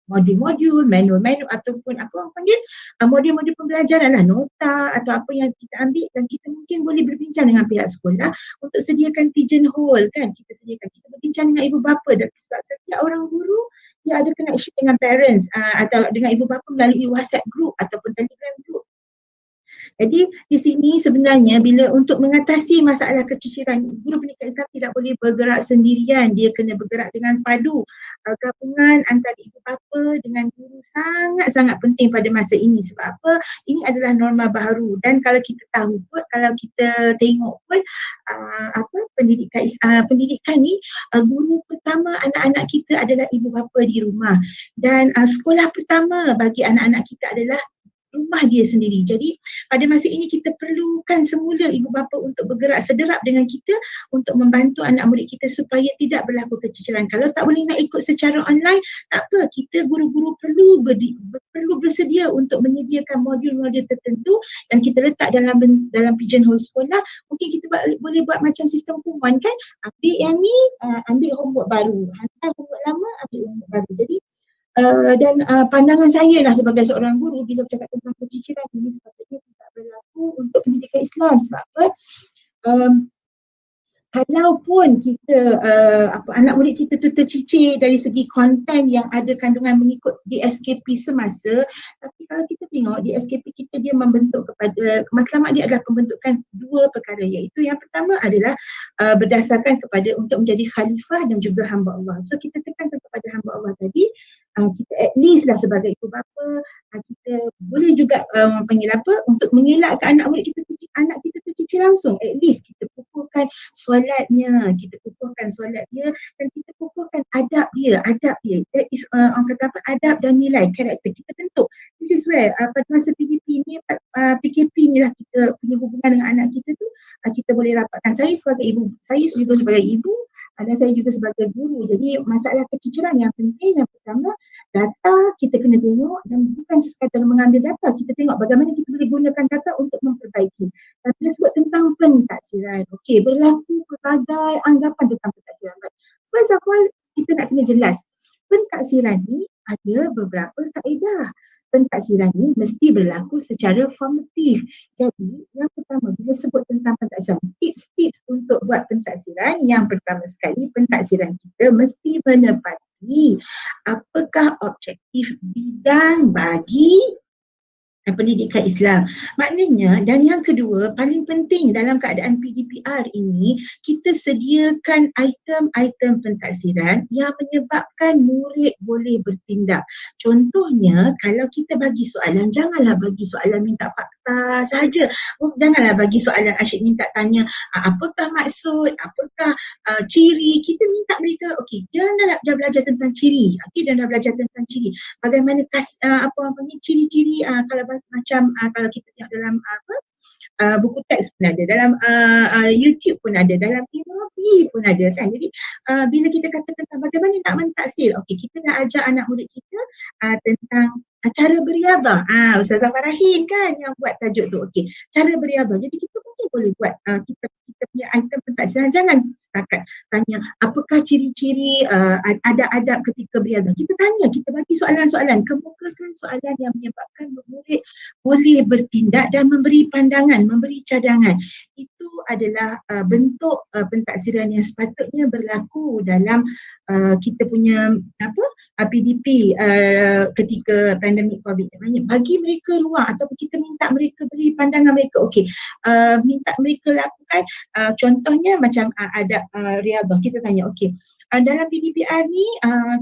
modul-modul, manual-manual ataupun apa orang panggil modul-modul pembelajaran lah, nota atau apa yang kita ambil, dan kita mungkin boleh berbincang dengan pihak sekolah untuk sediakan pigeonhole kan. Kita berbincang dengan ibu bapa, dan sebab setiap orang guru dia ada connection dengan parents atau dengan ibu bapa melalui WhatsApp group ataupun Telegram group. Jadi di sini sebenarnya bila untuk mengatasi masalah keciciran, guru pendidikan Islam tidak boleh bergerak sendirian, dia kena bergerak dengan padu. Gabungan antara ibu bapa dengan guru sangat-sangat penting pada masa ini. Sebab apa? Ini adalah norma baru, dan kalau kita tahu pun, kalau kita tengok pun pendidikan ni, guru pertama anak-anak kita adalah ibu bapa di rumah, dan sekolah pertama bagi anak-anak kita adalah rumah dia sendiri. Jadi pada masa ini kita perlukan semula ibu bapa untuk bergerak sederap dengan kita untuk membantu anak murid kita supaya tidak berlaku keciciran. Kalau tak boleh nak ikut secara online, tak apa, kita guru-guru perlu bersedia untuk menyediakan modul-modul tertentu yang kita letak dalam pigeonhole sekolah. Mungkin kita boleh buat macam sistem kumpulan kan, ambil yang ni, ambil homework baru, hantar homework lama, ambil homework baru. Jadi dan pandangan saya lah sebagai seorang guru bila bercakap tentang keciciran ini sepatutnya tidak berlaku untuk pendidikan Islam. Sebab apa? Kalaupun kita anak murid kita tu tercicir dari segi konten yang ada kandungan mengikut DSKP semasa, tapi kalau kita tengok DSKP kita dia membentuk kepada matlamat dia adalah pembentukan dua perkara, iaitu yang pertama adalah berdasarkan kepada untuk menjadi khalifah dan juga hamba Allah. So kita tekankan kepada hamba Allah tadi, kita at least lah sebagai ibu bapa, kita boleh juga panggil apa, untuk mengelakkan anak murid kita tercicir langsung, at least kita kukuhkan solatnya, dan kita kukuhkan adab dia. That is orang kata apa, adab dan nilai, karakter kita bentuk. This is where pada masa PDP ni, PKP ni lah kita punya hubungan dengan anak kita tu, kita boleh rapatkan. Saya juga sebagai ibu, dan saya juga sebagai guru. Jadi masalah keciciran yang penting, yang pertama, data kita kena tengok, dan bukan sekadar mengambil data, kita tengok bagaimana kita boleh gunakan data untuk memperbaiki. Dan bila sebut tentang pentaksiran, okey, berlaku pelbagai anggapan tentang pentaksiran. First of all, kita nak kena jelas, pentaksiran ni ada beberapa kaedah. Pentaksiran ni mesti berlaku secara formatif. Jadi yang pertama, bila sebut tentang pentaksiran, tips-tips untuk buat pentaksiran, yang pertama sekali, pentaksiran kita mesti menepati apakah objektif bidang bagi pendidikan Islam. Maknanya, dan yang kedua, paling penting dalam keadaan PDPR ini, kita sediakan item-item pentaksiran yang menyebabkan murid boleh bertindak. Contohnya, kalau kita bagi soalan, janganlah bagi soalan minta fakta sahaja. Janganlah bagi soalan asyik minta tanya, apakah maksud, apakah ciri. Kita minta mereka, okey, dia dah belajar tentang ciri. Bagaimana ciri-ciri, kalau macam kalau kita tengok dalam buku teks pun ada, dalam YouTube pun ada, dalam Imabi pun ada kan. Jadi bila kita kata tentang bagaimana nak mentaksir, okey, kita nak ajar anak murid kita tentang cara beriadah. Ustazah Farahin kan yang buat tajuk tu. Okey, cara beriadah. Jadi kita mungkin boleh buat kita punya item pentaksiran. Jangan setakat tanya apakah ciri-ciri adab-adab ketika beriadah. Kita tanya, kita bagi soalan-soalan, kemukakan soalan yang menyebabkan murid boleh bertindak dan memberi pandangan, memberi cadangan. Itu adalah bentuk pentaksiran yang sepatutnya berlaku dalam kita punya PDP ketika pandemik COVID. Bagi mereka ruang ataupun kita minta mereka beri pandangan mereka. Okey, minta mereka lakukan contohnya macam adab riadah. Kita tanya, okey, dalam PDPR ni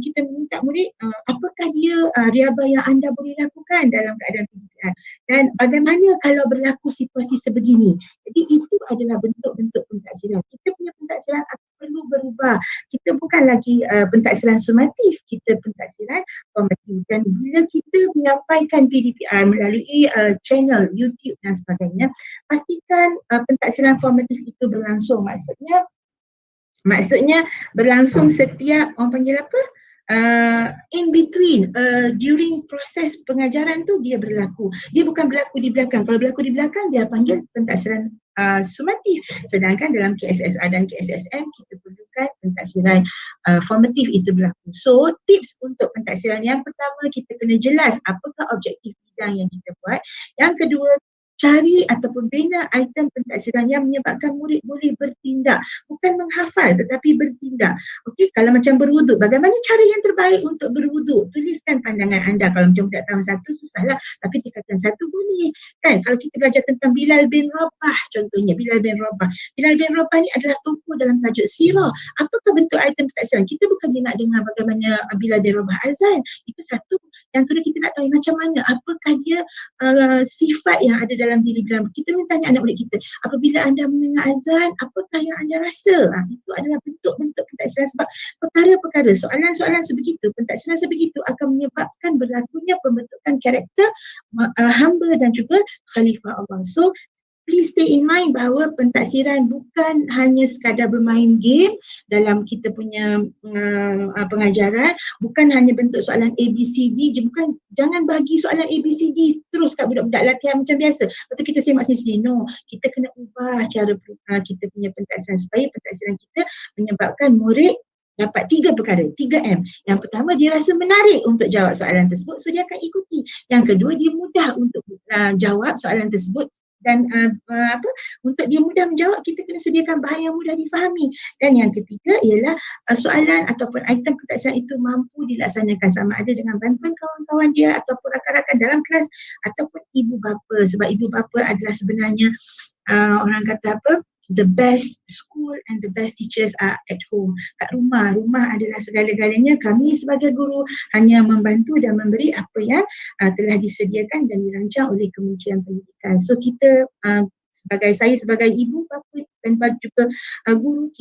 kita minta murid apakah dia riadah yang anda boleh lakukan dalam keadaan PDPR dan bagaimana kalau berlaku situasi sebegini. Jadi itu adalah bentuk-bentuk pentaksiran. Kita punya pentaksiran akan perlu berubah. Kita bukan lagi pentaksiran sumatif, kita pentaksiran formatif. Dan bila kita menyampaikan PDPR melalui channel YouTube dan sebagainya, pastikan pentaksiran formatif itu berlangsung. Maksudnya berlangsung setiap, orang panggil apa? In between, during proses pengajaran tu dia berlaku. Dia bukan berlaku di belakang. Kalau berlaku di belakang dia panggil pentaksiran sumatif. Sedangkan dalam KSSA dan KSSM kita perlukan pentaksiran formatif itu berlaku. So tips untuk pentaksiran yang pertama, kita kena jelas apakah objektif bidang yang kita buat. Yang kedua, cari ataupun bina item pentaksiran yang menyebabkan murid boleh bertindak. Bukan menghafal tetapi bertindak. Okey, kalau macam berwuduk, bagaimana cara yang terbaik untuk berwuduk? Tuliskan pandangan anda. Kalau macam budak tahun 1 susahlah, tapi tingkatan 1 boleh. Kan, kalau kita belajar tentang Bilal bin Rabah contohnya, Bilal bin Rabah. Bilal bin Rabah ni adalah tokoh dalam tajuk sirah. Apakah bentuk item pentaksiran? Kita bukan nak dengar bagaimana Bilal bin Rabah azan. Itu satu. Yang kedua, kita nak tahu macam mana, apakah dia sifat yang ada dalam diri Bilal. Kita tanya anak murid kita, apabila anda mendengar azan, apakah yang anda rasa? Itu adalah bentuk-bentuk pentaksiran. Sebab perkara-perkara, soalan-soalan sebegitu, pentaksiran sebegitu akan menyebabkan berlakunya pembentukan karakter hamba dan juga khalifah Allah. So please stay in mind bahawa pentaksiran bukan hanya sekadar bermain game dalam kita punya pengajaran, bukan hanya bentuk soalan ABCD je, bukan, jangan bagi soalan ABCD terus kat budak-budak latihan macam biasa. Lepas tu kita semak sini-sini. No, kita kena ubah cara kita punya pentaksiran supaya pentaksiran kita menyebabkan murid dapat 3 perkara, 3M. Yang pertama, dia rasa menarik untuk jawab soalan tersebut, so dia akan ikuti. Yang kedua, dia mudah untuk jawab soalan tersebut. Dan untuk dia mudah menjawab, kita kena sediakan bahan yang mudah difahami. Dan yang ketiga ialah soalan ataupun item pentaksiran itu mampu dilaksanakan sama ada dengan bantuan kawan-kawan dia ataupun rakan-rakan dalam kelas ataupun ibu bapa. Sebab ibu bapa adalah sebenarnya orang kata apa, the best school and the best teachers are at home. Kat rumah. Rumah adalah segala-galanya. Kami sebagai guru hanya membantu dan memberi apa yang telah disediakan dan dirancang oleh Kementerian Pendidikan. So kita saya sebagai ibu bapa dan juga guru,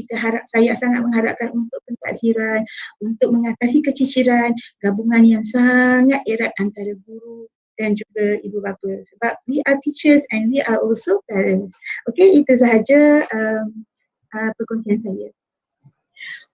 saya sangat mengharapkan untuk pentaksiran, untuk mengatasi keciciran, gabungan yang sangat erat antara guru dan juga ibu bapa, sebab we are teachers and we are also parents. Okay, itu sahaja perkongsian saya.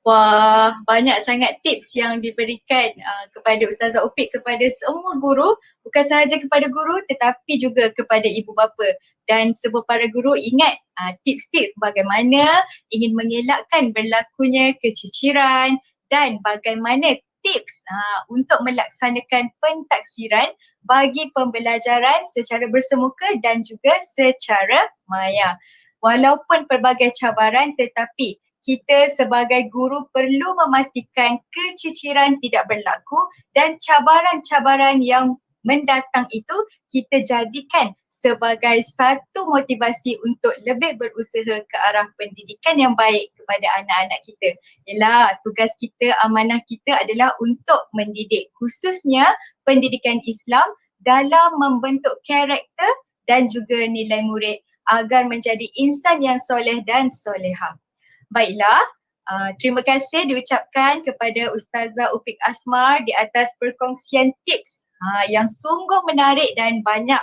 Wah, banyak sangat tips yang diberikan kepada Ustazah Upik kepada semua guru, bukan sahaja kepada guru tetapi juga kepada ibu bapa. Dan semua para guru ingat tips-tips bagaimana ingin mengelakkan berlakunya keciciran dan bagaimana tips untuk melaksanakan pentaksiran bagi pembelajaran secara bersemuka dan juga secara maya. Walaupun pelbagai cabaran, tetapi kita sebagai guru perlu memastikan keciciran tidak berlaku dan cabaran-cabaran yang mendatang itu kita jadikan sebagai satu motivasi untuk lebih berusaha ke arah pendidikan yang baik kepada anak-anak kita. Yalah, tugas kita, amanah kita adalah untuk mendidik, khususnya pendidikan Islam dalam membentuk karakter dan juga nilai murid agar menjadi insan yang soleh dan solehah. Baiklah, terima kasih diucapkan kepada Ustazah Upik Asmar di atas perkongsian tips yang sungguh menarik dan banyak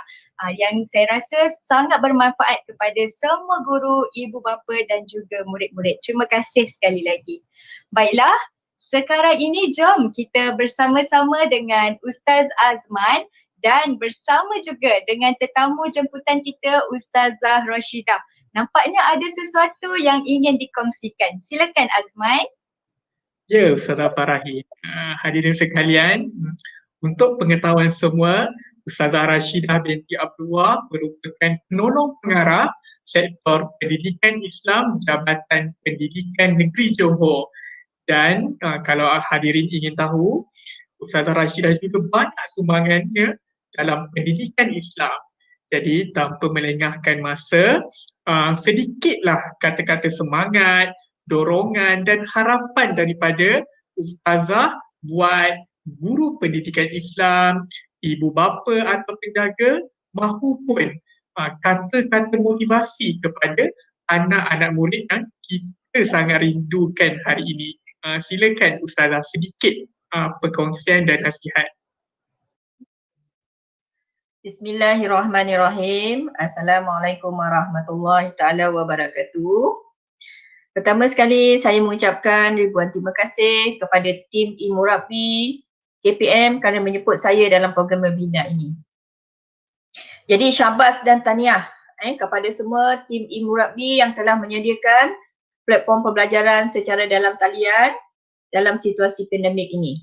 yang saya rasa sangat bermanfaat kepada semua guru, ibu bapa dan juga murid-murid. Terima kasih sekali lagi. Baiklah, sekarang ini jom kita bersama-sama dengan Ustaz Azman dan bersama juga dengan tetamu jemputan kita Ustazah Rashidah. Nampaknya ada sesuatu yang ingin dikongsikan. Silakan Azman. Ya, Ustazah Farahin. Hadirin sekalian, untuk pengetahuan semua, Ustazah Rashidah binti Abdullah merupakan penolong pengarah sektor pendidikan Islam Jabatan Pendidikan Negeri Johor. Dan kalau hadirin ingin tahu, Ustazah Rashidah juga banyak sumbangannya dalam pendidikan Islam. Jadi tanpa melengahkan masa, sedikitlah kata-kata semangat, dorongan dan harapan daripada Ustazah buat guru pendidikan Islam, ibu bapa atau penjaga mahupun kata-kata motivasi kepada anak-anak murid yang kita sangat rindukan hari ini. Silakan Ustazah sedikit perkongsian dan nasihat. Bismillahirrahmanirrahim. Assalamualaikum warahmatullahi taala wabarakatuh. Pertama sekali saya mengucapkan ribuan terima kasih kepada tim Ilmu Rabbi KPM kerana menyebut saya dalam program webinar ini. Jadi syabas dan tahniah kepada semua tim Ilmu Rabbi yang telah menyediakan platform pembelajaran secara dalam talian dalam situasi pandemik ini.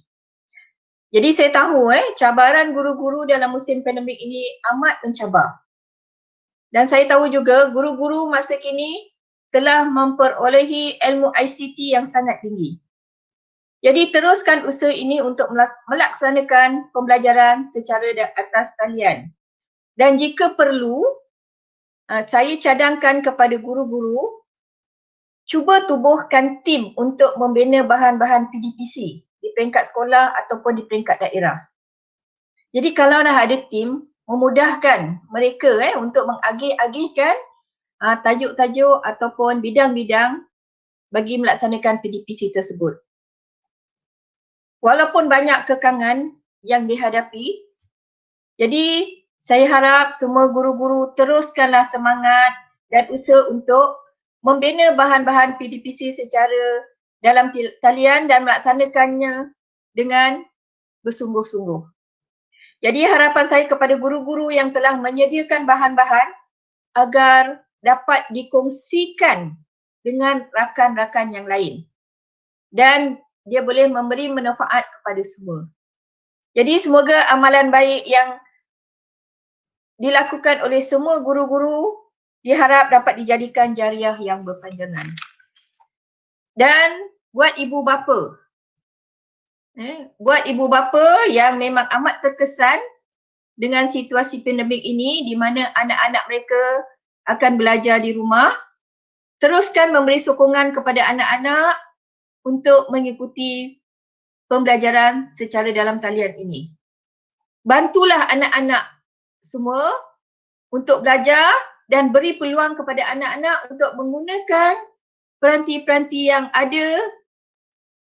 Jadi saya tahu cabaran guru-guru dalam musim pandemik ini amat mencabar. Dan saya tahu juga guru-guru masa kini telah memperolehi ilmu ICT yang sangat tinggi. Jadi teruskan usaha ini untuk melaksanakan pembelajaran secara atas talian. Dan jika perlu, saya cadangkan kepada guru-guru cuba tubuhkan tim untuk membina bahan-bahan PDPC di peringkat sekolah ataupun di peringkat daerah. Jadi kalau dah ada tim, memudahkan mereka untuk mengagih-agihkan tajuk-tajuk ataupun bidang-bidang bagi melaksanakan PDPC tersebut. Walaupun banyak kekangan yang dihadapi, jadi saya harap semua guru-guru teruskanlah semangat dan usaha untuk membina bahan-bahan PDPC secara dalam talian dan melaksanakannya dengan bersungguh-sungguh. Jadi harapan saya kepada guru-guru yang telah menyediakan bahan-bahan agar dapat dikongsikan dengan rakan-rakan yang lain dan dia boleh memberi manfaat kepada semua. Jadi semoga amalan baik yang dilakukan oleh semua guru-guru diharap dapat dijadikan jariah yang berpanjangan. Dan buat ibu bapa, buat ibu bapa yang memang amat terkesan dengan situasi pandemik ini di mana anak-anak mereka akan belajar di rumah, teruskan memberi sokongan kepada anak-anak untuk mengikuti pembelajaran secara dalam talian ini. Bantulah anak-anak semua untuk belajar dan beri peluang kepada anak-anak untuk menggunakan peranti-peranti yang ada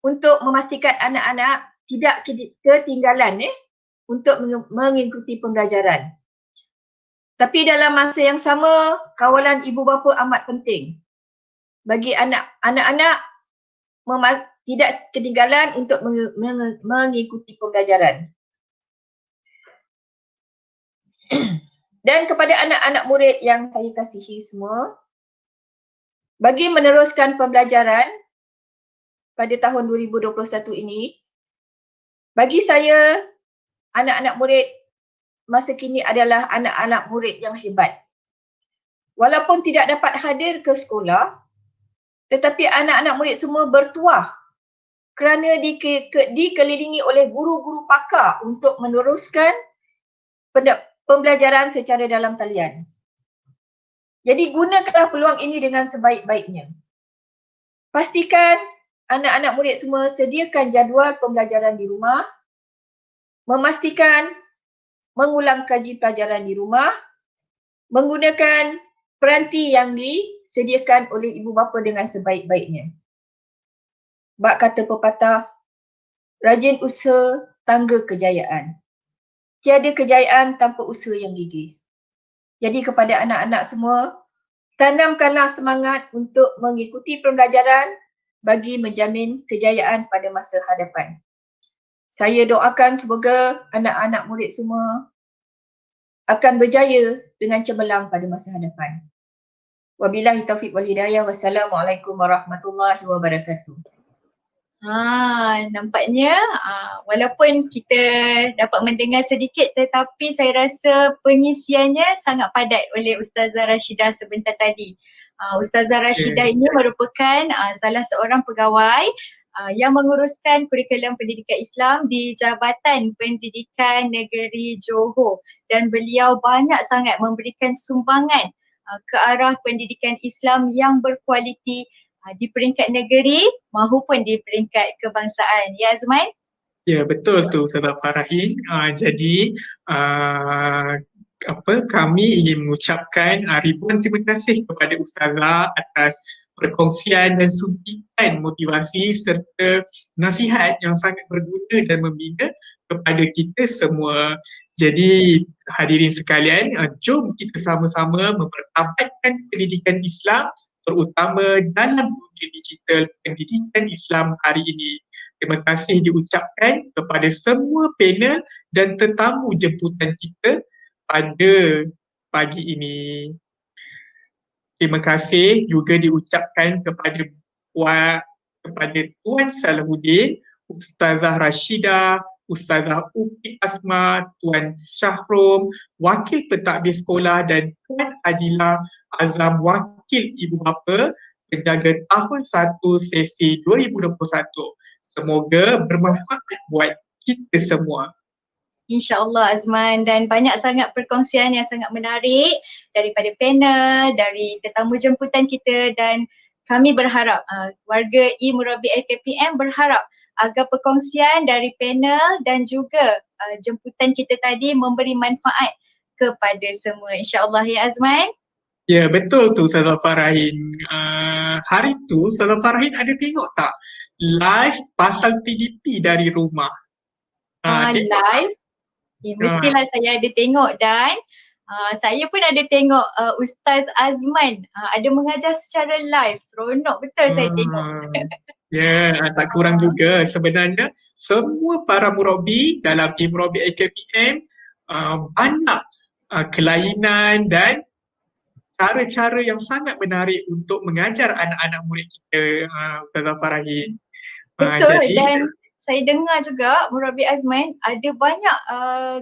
untuk memastikan anak-anak tidak ketinggalan untuk mengikuti pembelajaran. Tapi dalam masa yang sama, kawalan ibu bapa amat penting bagi anak-anak tidak ketinggalan untuk mengikuti pembelajaran. Dan kepada anak-anak murid yang saya kasihi semua, bagi meneruskan pembelajaran pada tahun 2021 ini, bagi saya anak-anak murid masa kini adalah anak-anak murid yang hebat. Walaupun tidak dapat hadir ke sekolah, tetapi anak-anak murid semua bertuah kerana dikelilingi oleh guru-guru pakar untuk meneruskan pembelajaran secara dalam talian. Jadi gunakanlah peluang ini dengan sebaik-baiknya. Pastikan anak-anak murid semua sediakan jadual pembelajaran di rumah, memastikan mengulang kaji pelajaran di rumah, menggunakan peranti yang disediakan oleh ibu bapa dengan sebaik-baiknya. Bak kata pepatah, rajin usaha tangga kejayaan. Tiada kejayaan tanpa usaha yang gigih. Jadi kepada anak-anak semua, tanamkanlah semangat untuk mengikuti pembelajaran bagi menjamin kejayaan pada masa hadapan. Saya doakan semoga anak-anak murid semua akan berjaya dengan cemerlang pada masa hadapan. Wabillahi taufiq wal hidayah. Wassalamualaikum warahmatullahi wabarakatuh. Nampaknya walaupun kita dapat mendengar sedikit tetapi saya rasa pengisiannya sangat padat oleh Ustazah Rashidah sebentar tadi. Ustazah Rashidah ini merupakan salah seorang pegawai yang menguruskan kurikulum pendidikan Islam di Jabatan Pendidikan Negeri Johor, dan beliau banyak sangat memberikan sumbangan ke arah pendidikan Islam yang berkualiti di peringkat negeri maupun di peringkat kebangsaan. Ya Azman? Ya, betul tu Ustazah Farahin. Jadi kami ingin mengucapkan ribuan terima kasih kepada Ustazah atas perkongsian dan suntikan motivasi serta nasihat yang sangat berguna dan membina kepada kita semua. Jadi hadirin sekalian, jom kita sama-sama mempertabatkan pendidikan Islam terutama dalam dunia digital pendidikan Islam hari ini. Terima kasih diucapkan kepada semua panel dan tetamu jemputan kita pada pagi ini. Terima kasih juga diucapkan kepada Tuan Salahuddin, Ustazah Rashidah, Ustazah Uki Asma, Tuan Syahrom, Wakil Pentadbir Sekolah, dan Tuan Adila Azam, Wakil Ibu Bapa, penjaga tahun 1 sesi 2021. Semoga bermanfaat buat kita semua. InsyaAllah Azman, dan banyak sangat perkongsian yang sangat menarik daripada panel, dari tetamu jemputan kita, dan kami berharap, warga E-Murabi LKPM berharap agar perkongsian dari panel dan juga jemputan kita tadi memberi manfaat kepada semua. InsyaAllah ya Azman. Ya, betul tu Ustazah Farahin. Hari tu Ustazah Farahin ada tengok tak live pasal PDP dari rumah? Live? Mestilah saya ada tengok, dan saya pun ada tengok Ustaz Azman ada mengajar secara live. Seronok betul saya tengok. Ya, tak kurang juga. Sebenarnya semua para murabi dalam E-Murabi AKPM banyak kelainan dan cara-cara yang sangat menarik untuk mengajar anak-anak murid kita, Ustazah Farahin. Betul, dan saya dengar juga Murabi Azman ada banyak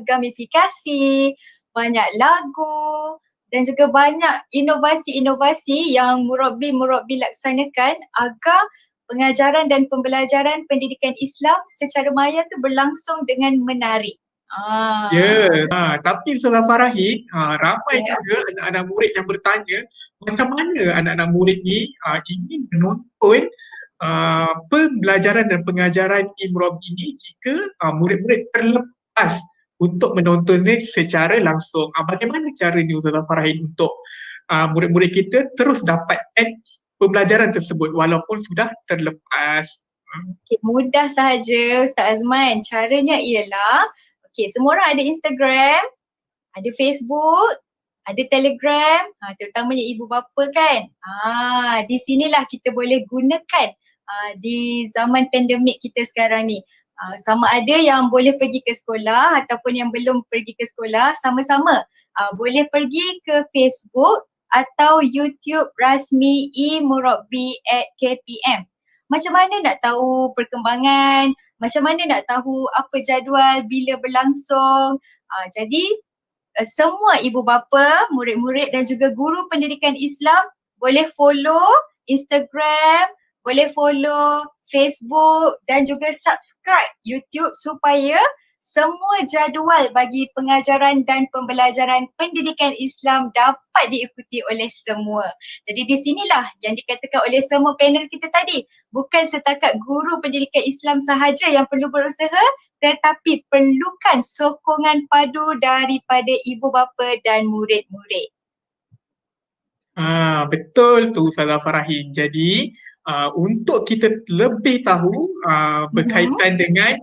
gamifikasi, banyak lagu dan juga banyak inovasi-inovasi yang murabi-murabi laksanakan agar pengajaran dan pembelajaran pendidikan Islam secara maya tu berlangsung dengan menarik. Tapi Ustazah Farahin, ramai juga anak-anak murid yang bertanya macam mana anak-anak murid ni ingin menonton pembelajaran dan pengajaran E-Murabi ini jika murid-murid terlepas untuk menontonnya secara langsung. Bagaimana caranya Ustazah Farahin untuk murid-murid kita terus dapatkan pembelajaran tersebut walaupun sudah terlepas? Mudah sahaja Ustaz Azman. Caranya ialah, semua orang ada Instagram, ada Facebook, ada Telegram, terutamanya ibu bapa kan. Di sinilah kita boleh gunakan di zaman pandemik kita sekarang ni. Sama ada yang boleh pergi ke sekolah ataupun yang belum pergi ke sekolah, sama-sama boleh pergi ke Facebook atau YouTube rasmi E-Murabi @KPM. Macam mana nak tahu perkembangan, macam mana nak tahu apa jadual, bila berlangsung. Jadi semua ibu bapa, murid-murid dan juga guru pendidikan Islam boleh follow Instagram, boleh follow Facebook dan juga subscribe YouTube supaya semua jadual bagi pengajaran dan pembelajaran pendidikan Islam dapat diikuti oleh semua. Jadi di sinilah yang dikatakan oleh semua panel kita tadi, bukan setakat guru pendidikan Islam sahaja yang perlu berusaha, tetapi perlukan sokongan padu daripada ibu bapa dan murid-murid. Betul tu Ustazah Farahin. Jadi untuk kita lebih tahu berkaitan dengan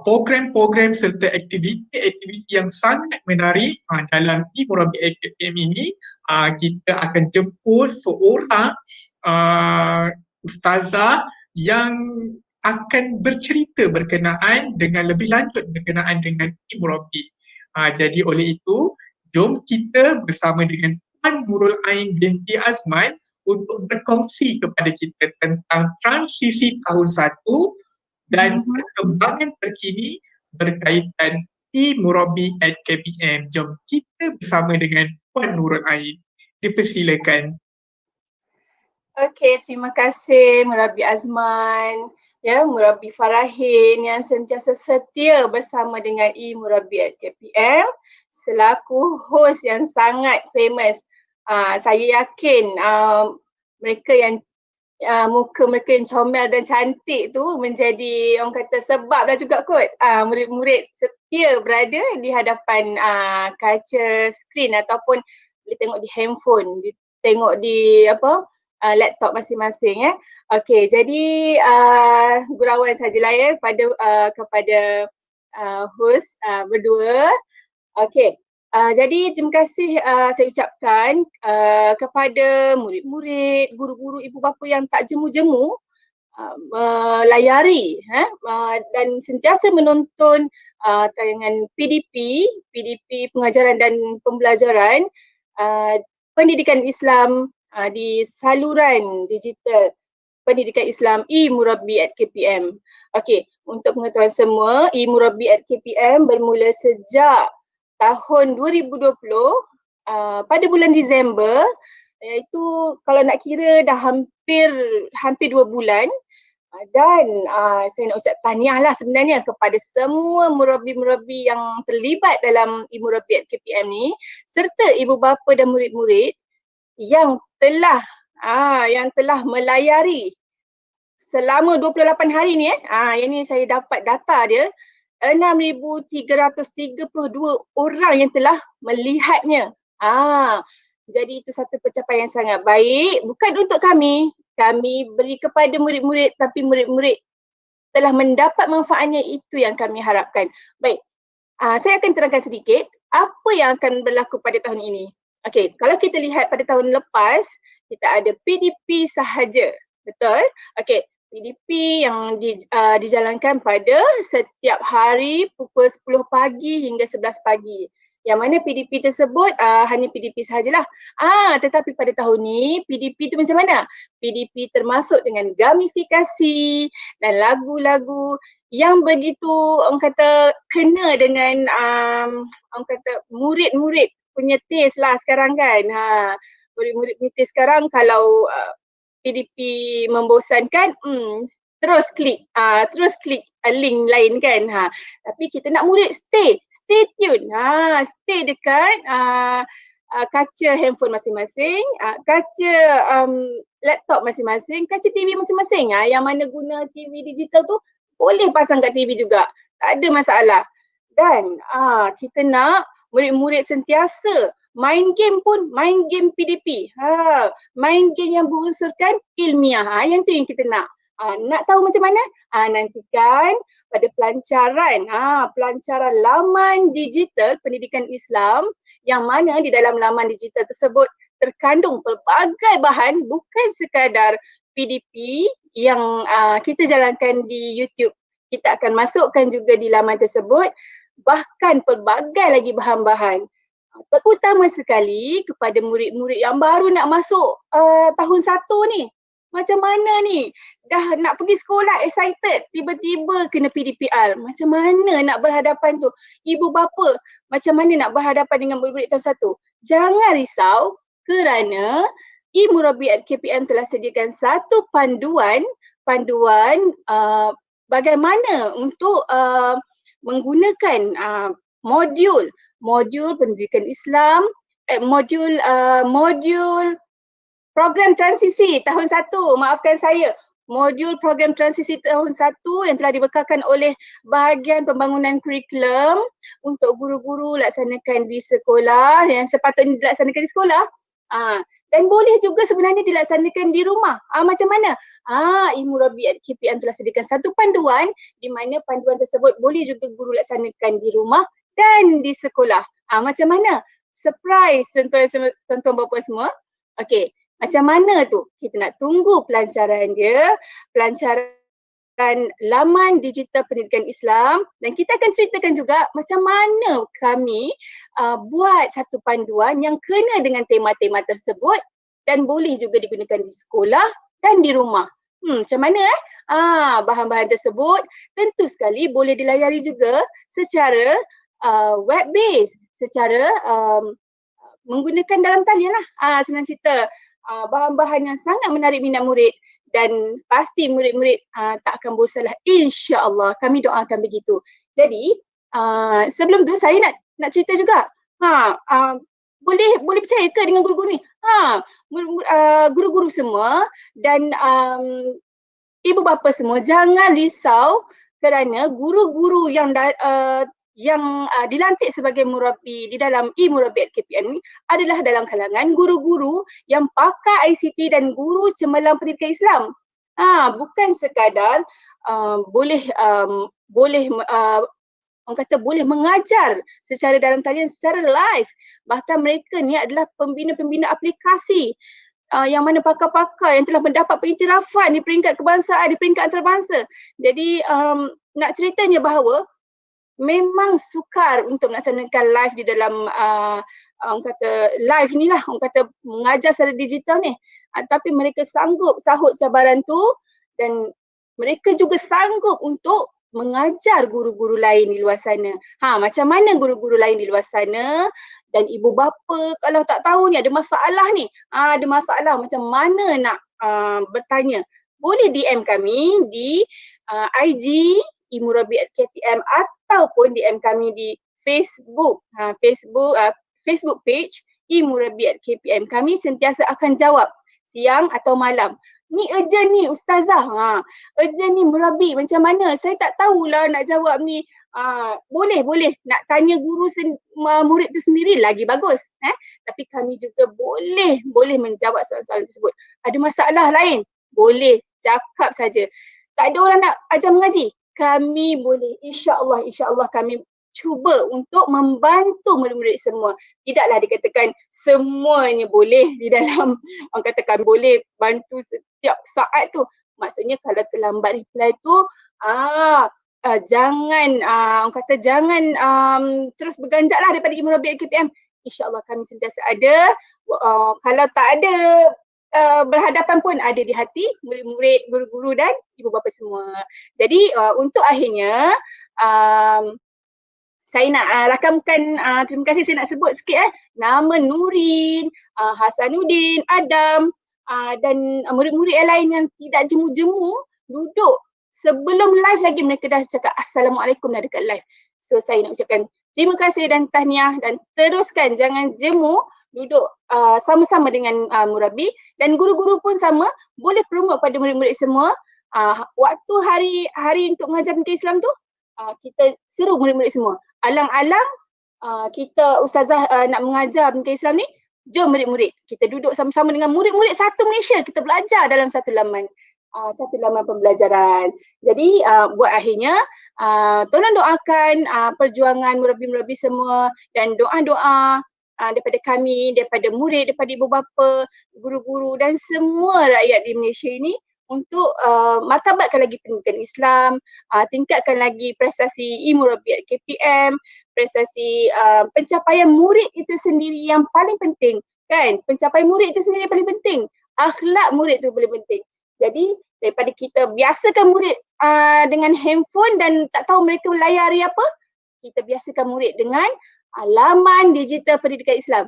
program-program serta aktiviti-aktiviti yang sangat menarik dalam e-Murabi AKPM ini, kita akan jemput seorang ustazah yang akan bercerita berkenaan dengan lebih lanjut berkenaan dengan e-Murabi. Jadi oleh itu, jom kita bersama dengan Puan Nurul Ain binti Azman untuk berkongsi kepada kita tentang transisi tahun 1 dan perkembangan terkini berkaitan e-Murabi at KPM. Jom kita bersama dengan Puan Nurul Ain. Dipersilakan. Okey, terima kasih Murabi Azman, Murabi Farahin yang sentiasa setia bersama dengan e-Murabi at KPM selaku host yang sangat famous. Saya yakin mereka yang muka mereka yang comel dan cantik tu menjadi orang kata sebab lah juga kot murid-murid setia berada di hadapan kaca skrin ataupun boleh tengok di handphone, tengok di laptop masing-masing. Okey, jadi gurauan sajalah kepada host berdua. Okey. Jadi terima kasih saya ucapkan kepada murid-murid, guru-guru, ibu bapa yang tak jemu-jemu melayari dan sentiasa menonton tayangan PDP pengajaran dan pembelajaran pendidikan Islam di saluran digital pendidikan Islam e-Murabi at KPM. Okey, untuk pengetahuan semua, e-Murabi at KPM bermula sejak tahun 2020 pada bulan Disember, iaitu kalau nak kira dah hampir 2 bulan, dan saya nak ucap tahniah lah sebenarnya kepada semua murabi-murabi yang terlibat dalam e-Murabi at KPM ni serta ibu bapa dan murid-murid yang telah melayari selama 28 hari ni yang ni saya dapat data dia 6,332 orang yang telah melihatnya. Jadi itu satu pencapaian yang sangat baik. Bukan untuk kami beri kepada murid-murid, tapi murid-murid telah mendapat manfaatnya, itu yang kami harapkan. Baik, saya akan terangkan sedikit apa yang akan berlaku pada tahun ini. Okey, kalau kita lihat pada tahun lepas, kita ada PDP sahaja. Betul? Okey. PDP yang dijalankan pada setiap hari pukul 10 pagi hingga 11 pagi. Yang mana PDP tersebut hanya PDP sahajalah. Tetapi pada tahun ni PDP tu macam mana? PDP termasuk dengan gamifikasi dan lagu-lagu yang begitu orang kata kena dengan orang kata murid-murid punya taste lah sekarang kan. Murid-murid punya taste sekarang kalau PDP membosankan, terus klik link lain kan. Tapi kita nak murid stay tune, stay dekat kaca handphone masing-masing, kaca laptop masing-masing, kaca TV masing-masing. Yang mana guna TV digital tu boleh pasang kat TV juga, tak ada masalah. Dan kita nak murid-murid sentiasa main game pun, main game PDP. Main game yang berunsurkan ilmiah. Yang tu yang kita nak. Nak tahu macam mana? Nantikan pada pelancaran laman digital pendidikan Islam, yang mana di dalam laman digital tersebut terkandung pelbagai bahan, bukan sekadar PDP yang kita jalankan di YouTube. Kita akan masukkan juga di laman tersebut, bahkan pelbagai lagi bahan-bahan. Terutama sekali kepada murid-murid yang baru nak masuk tahun 1 ni. Macam mana ni? Dah nak pergi sekolah excited, tiba-tiba kena PDPR. Macam mana nak berhadapan tu? Ibu bapa, macam mana nak berhadapan dengan murid-murid tahun 1? Jangan risau kerana e-Murabi at KPM telah sediakan satu panduan bagaimana untuk menggunakan modul pendidikan Islam, modul program transisi tahun 1, maafkan saya, modul program transisi tahun 1 yang telah dibekalkan oleh bahagian pembangunan kurikulum untuk guru-guru laksanakan di sekolah, yang sepatutnya dilaksanakan di sekolah. Dan boleh juga sebenarnya dilaksanakan di rumah. Macam mana? Ilmu Rabi at KPM telah sediakan satu panduan di mana panduan tersebut boleh juga guru laksanakan di rumah dan di sekolah. Macam mana? Surprise tuan-tuan bapa semua. Okey, macam mana tu? Kita nak tunggu pelancaran dia, pelancaran laman digital pendidikan Islam, dan kita akan ceritakan juga macam mana kami buat satu panduan yang kena dengan tema-tema tersebut dan boleh juga digunakan di sekolah dan di rumah. Macam mana bahan-bahan tersebut tentu sekali boleh dilayari juga secara web based, secara menggunakan dalam talian lah. Senang cerita, bahan-bahan yang sangat menarik minat murid. Dan pasti murid-murid tak akan bosan lah, insya-Allah. Kami doakan begitu. Jadi sebelum tu saya nak cerita juga. Boleh percaya ke dengan guru-guru ni? Guru-guru semua dan ibu bapa semua jangan risau kerana guru-guru yang dilantik sebagai murabi di dalam e-Murabi at KPM ni adalah dalam kalangan guru-guru yang pakar ICT dan guru cemerlang pendidikan Islam. Bukan sekadar boleh orang kata boleh mengajar secara dalam talian secara live. Bahkan mereka ni adalah pembina-pembina aplikasi yang mana pakar-pakar yang telah mendapat pengiktirafan di peringkat kebangsaan, di peringkat antarabangsa. Jadi nak ceritanya bahawa memang sukar untuk melaksanakan live di dalam orang kata live ni lah, orang kata mengajar secara digital ni. Tapi mereka sanggup sahut cabaran tu dan mereka juga sanggup untuk mengajar guru-guru lain di luar sana. Macam mana guru-guru lain di luar sana dan ibu bapa kalau tak tahu ni ada masalah ni, ada masalah macam mana nak bertanya, boleh DM kami di IG e-Murabi at KPM ataupun DM kami di Facebook, Facebook page e-Murabi at KPM. Kami sentiasa akan jawab siang atau malam. Ni urgent ni Ustazah, urgent ni Murabi macam mana? Saya tak tahulah nak jawab ni. Boleh nak tanya guru murid tu sendiri lagi bagus. Tapi kami juga boleh menjawab soalan-soalan tersebut. Ada masalah lain? Boleh, cakap saja. Tak ada orang nak ajar mengaji? Kami boleh, insya-Allah kami cuba untuk membantu murid-murid semua. Tidaklah dikatakan semuanya boleh di dalam, orang katakan boleh bantu setiap saat tu. Maksudnya kalau terlambat reply tu, jangan orang kata jangan terus berganjaklah daripada e-Murabi at KPM. InsyaAllah kami sentiasa ada. Kalau tak ada berhadapan pun ada di hati murid-murid, guru-guru dan ibu bapa semua. Jadi untuk akhirnya saya nak rakamkan, terima kasih saya nak sebut sikit nama Nurin, Hasanuddin, Adam dan murid-murid yang lain yang tidak jemu-jemu duduk sebelum live lagi mereka dah cakap Assalamualaikum dah dekat live. So saya nak ucapkan terima kasih dan tahniah dan teruskan, jangan jemu, duduk sama-sama dengan Murabi dan guru-guru pun sama, boleh promote pada murid-murid semua. Waktu hari untuk mengajar pendidikan Islam tu kita seru murid-murid semua. Alang-alang kita Ustazah nak mengajar pendidikan Islam ni, jom murid-murid. Kita duduk sama-sama dengan murid-murid satu Malaysia, kita belajar dalam satu laman pembelajaran. Jadi buat akhirnya tolong doakan perjuangan murabi-murabi semua dan doa-doa daripada kami, daripada murid, daripada ibu bapa, guru-guru dan semua rakyat di Malaysia ini untuk martabatkan lagi pendidikan Islam, tingkatkan lagi prestasi e-Murabi at KPM, prestasi pencapaian murid itu sendiri yang paling penting, kan? Pencapaian murid itu sendiri yang paling penting. Akhlak murid itu paling penting. Jadi daripada kita biasakan murid dengan handphone dan tak tahu mereka layari apa, kita biasakan murid dengan laman digital pendidikan Islam.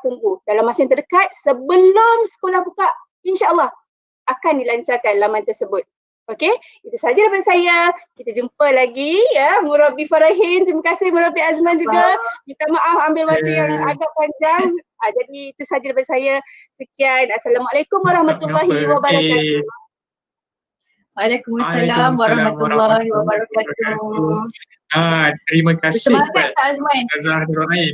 Tunggu dalam masa yang terdekat sebelum sekolah buka, insya-Allah akan dilancarkan laman tersebut. Okey, itu sahaja daripada saya. Kita jumpa lagi ya, Murabi Farahin. Terima kasih Murabi Azman juga. Minta maaf ambil waktu yang agak panjang. Jadi itu sahaja daripada saya. Sekian. Assalamualaikum warahmatullahi wabarakatuh. Waalaikumsalam warahmatullahi wabarakatuh. Terima kasih Bersemangat tak Azman? Ustazah Nurul Ain.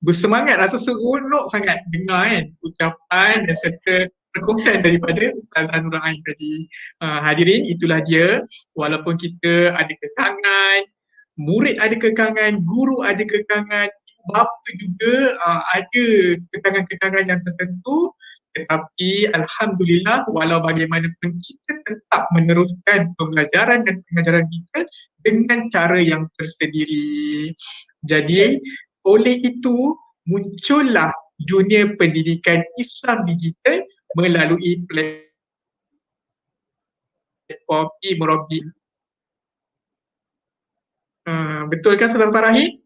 Bersemangat, rasa seronok sangat dengar kan ucapan dan serta perkongsian daripada Ustazah Nurul Ain tadi. Hadirin, itulah dia. Walaupun kita ada kekangan, murid ada kekangan, guru ada kekangan, bapa juga ada kekangan-kekangan yang tertentu, tetapi Alhamdulillah walau bagaimanapun kita tetap meneruskan pembelajaran dan pengajaran kita dengan cara yang tersendiri. Jadi oleh itu muncullah dunia pendidikan Islam digital melalui platform e-Murabi. Betul kan Saudara Farahid?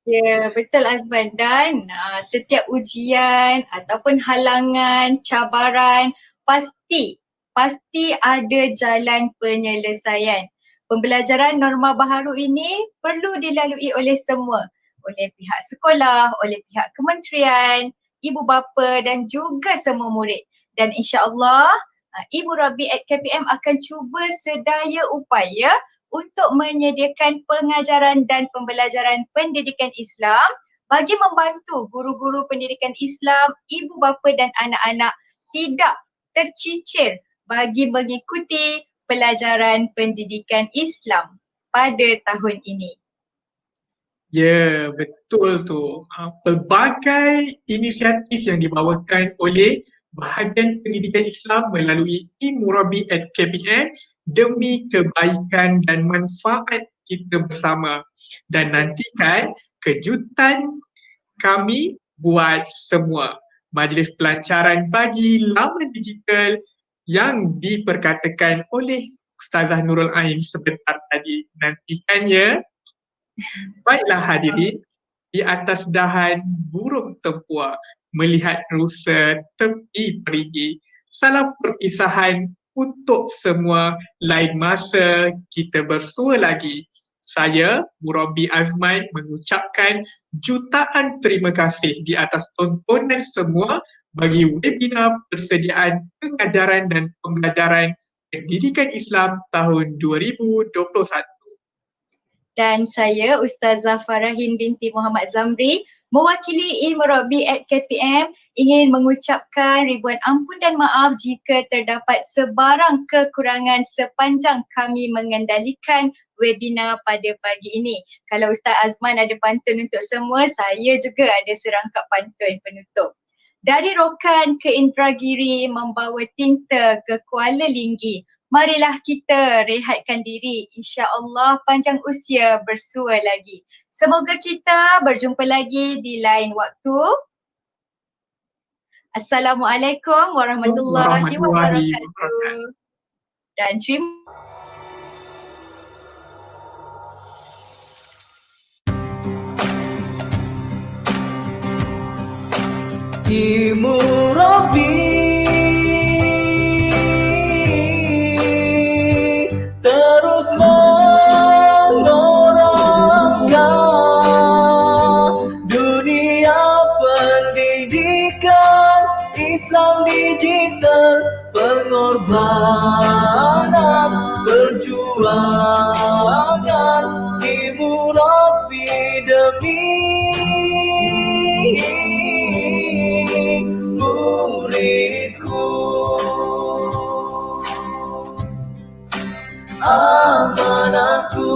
Ya, betul Azman. Dan setiap ujian ataupun halangan, cabaran pasti ada jalan penyelesaian. Pembelajaran norma baharu ini perlu dilalui oleh semua, oleh pihak sekolah, oleh pihak kementerian, ibu bapa dan juga semua murid. Dan insya-Allah e-Murabi at KPM akan cuba sedaya upaya untuk menyediakan pengajaran dan pembelajaran pendidikan Islam bagi membantu guru-guru pendidikan Islam, ibu bapa dan anak-anak tidak tercicir bagi mengikuti pelajaran pendidikan Islam pada tahun ini. Ya, betul tu. Pelbagai inisiatif yang dibawakan oleh Bahagian Pendidikan Islam melalui e-Murabi at KPM demi kebaikan dan manfaat kita bersama. Dan nantikan kejutan kami buat semua. Majlis pelancaran bagi laman digital yang diperkatakan oleh Ustazah Nurul Ain sebentar tadi. Nantikan ya. Baiklah hadirin, di atas dahan burung tempua melihat rusa tepi perigi. Salam perpisahan untuk semua, lain masa kita bersua lagi. Saya, Murabi Azman, mengucapkan jutaan terima kasih di atas tontonan semua bagi webinar persediaan pengajaran dan pembelajaran pendidikan Islam tahun 2021. Dan saya Ustazah Farahin binti Muhammad Zamri mewakili e-Murabi at KPM ingin mengucapkan ribuan ampun dan maaf jika terdapat sebarang kekurangan sepanjang kami mengendalikan webinar pada pagi ini. Kalau Ustaz Azman ada pantun untuk semua, saya juga ada serangkap pantun penutup. Dari Rokan ke Indragiri membawa tinta ke Kuala Linggi. Marilah kita rehatkan diri, insya-Allah panjang usia bersua lagi. Semoga kita berjumpa lagi di lain waktu. Assalamualaikum warahmatullahi wabarakatuh. Dan terima e-Murabi terus mengorangkan dunia pendidikan Islam digital, pengorbanan perjuangan e-Murabi demi muridku. Amanahku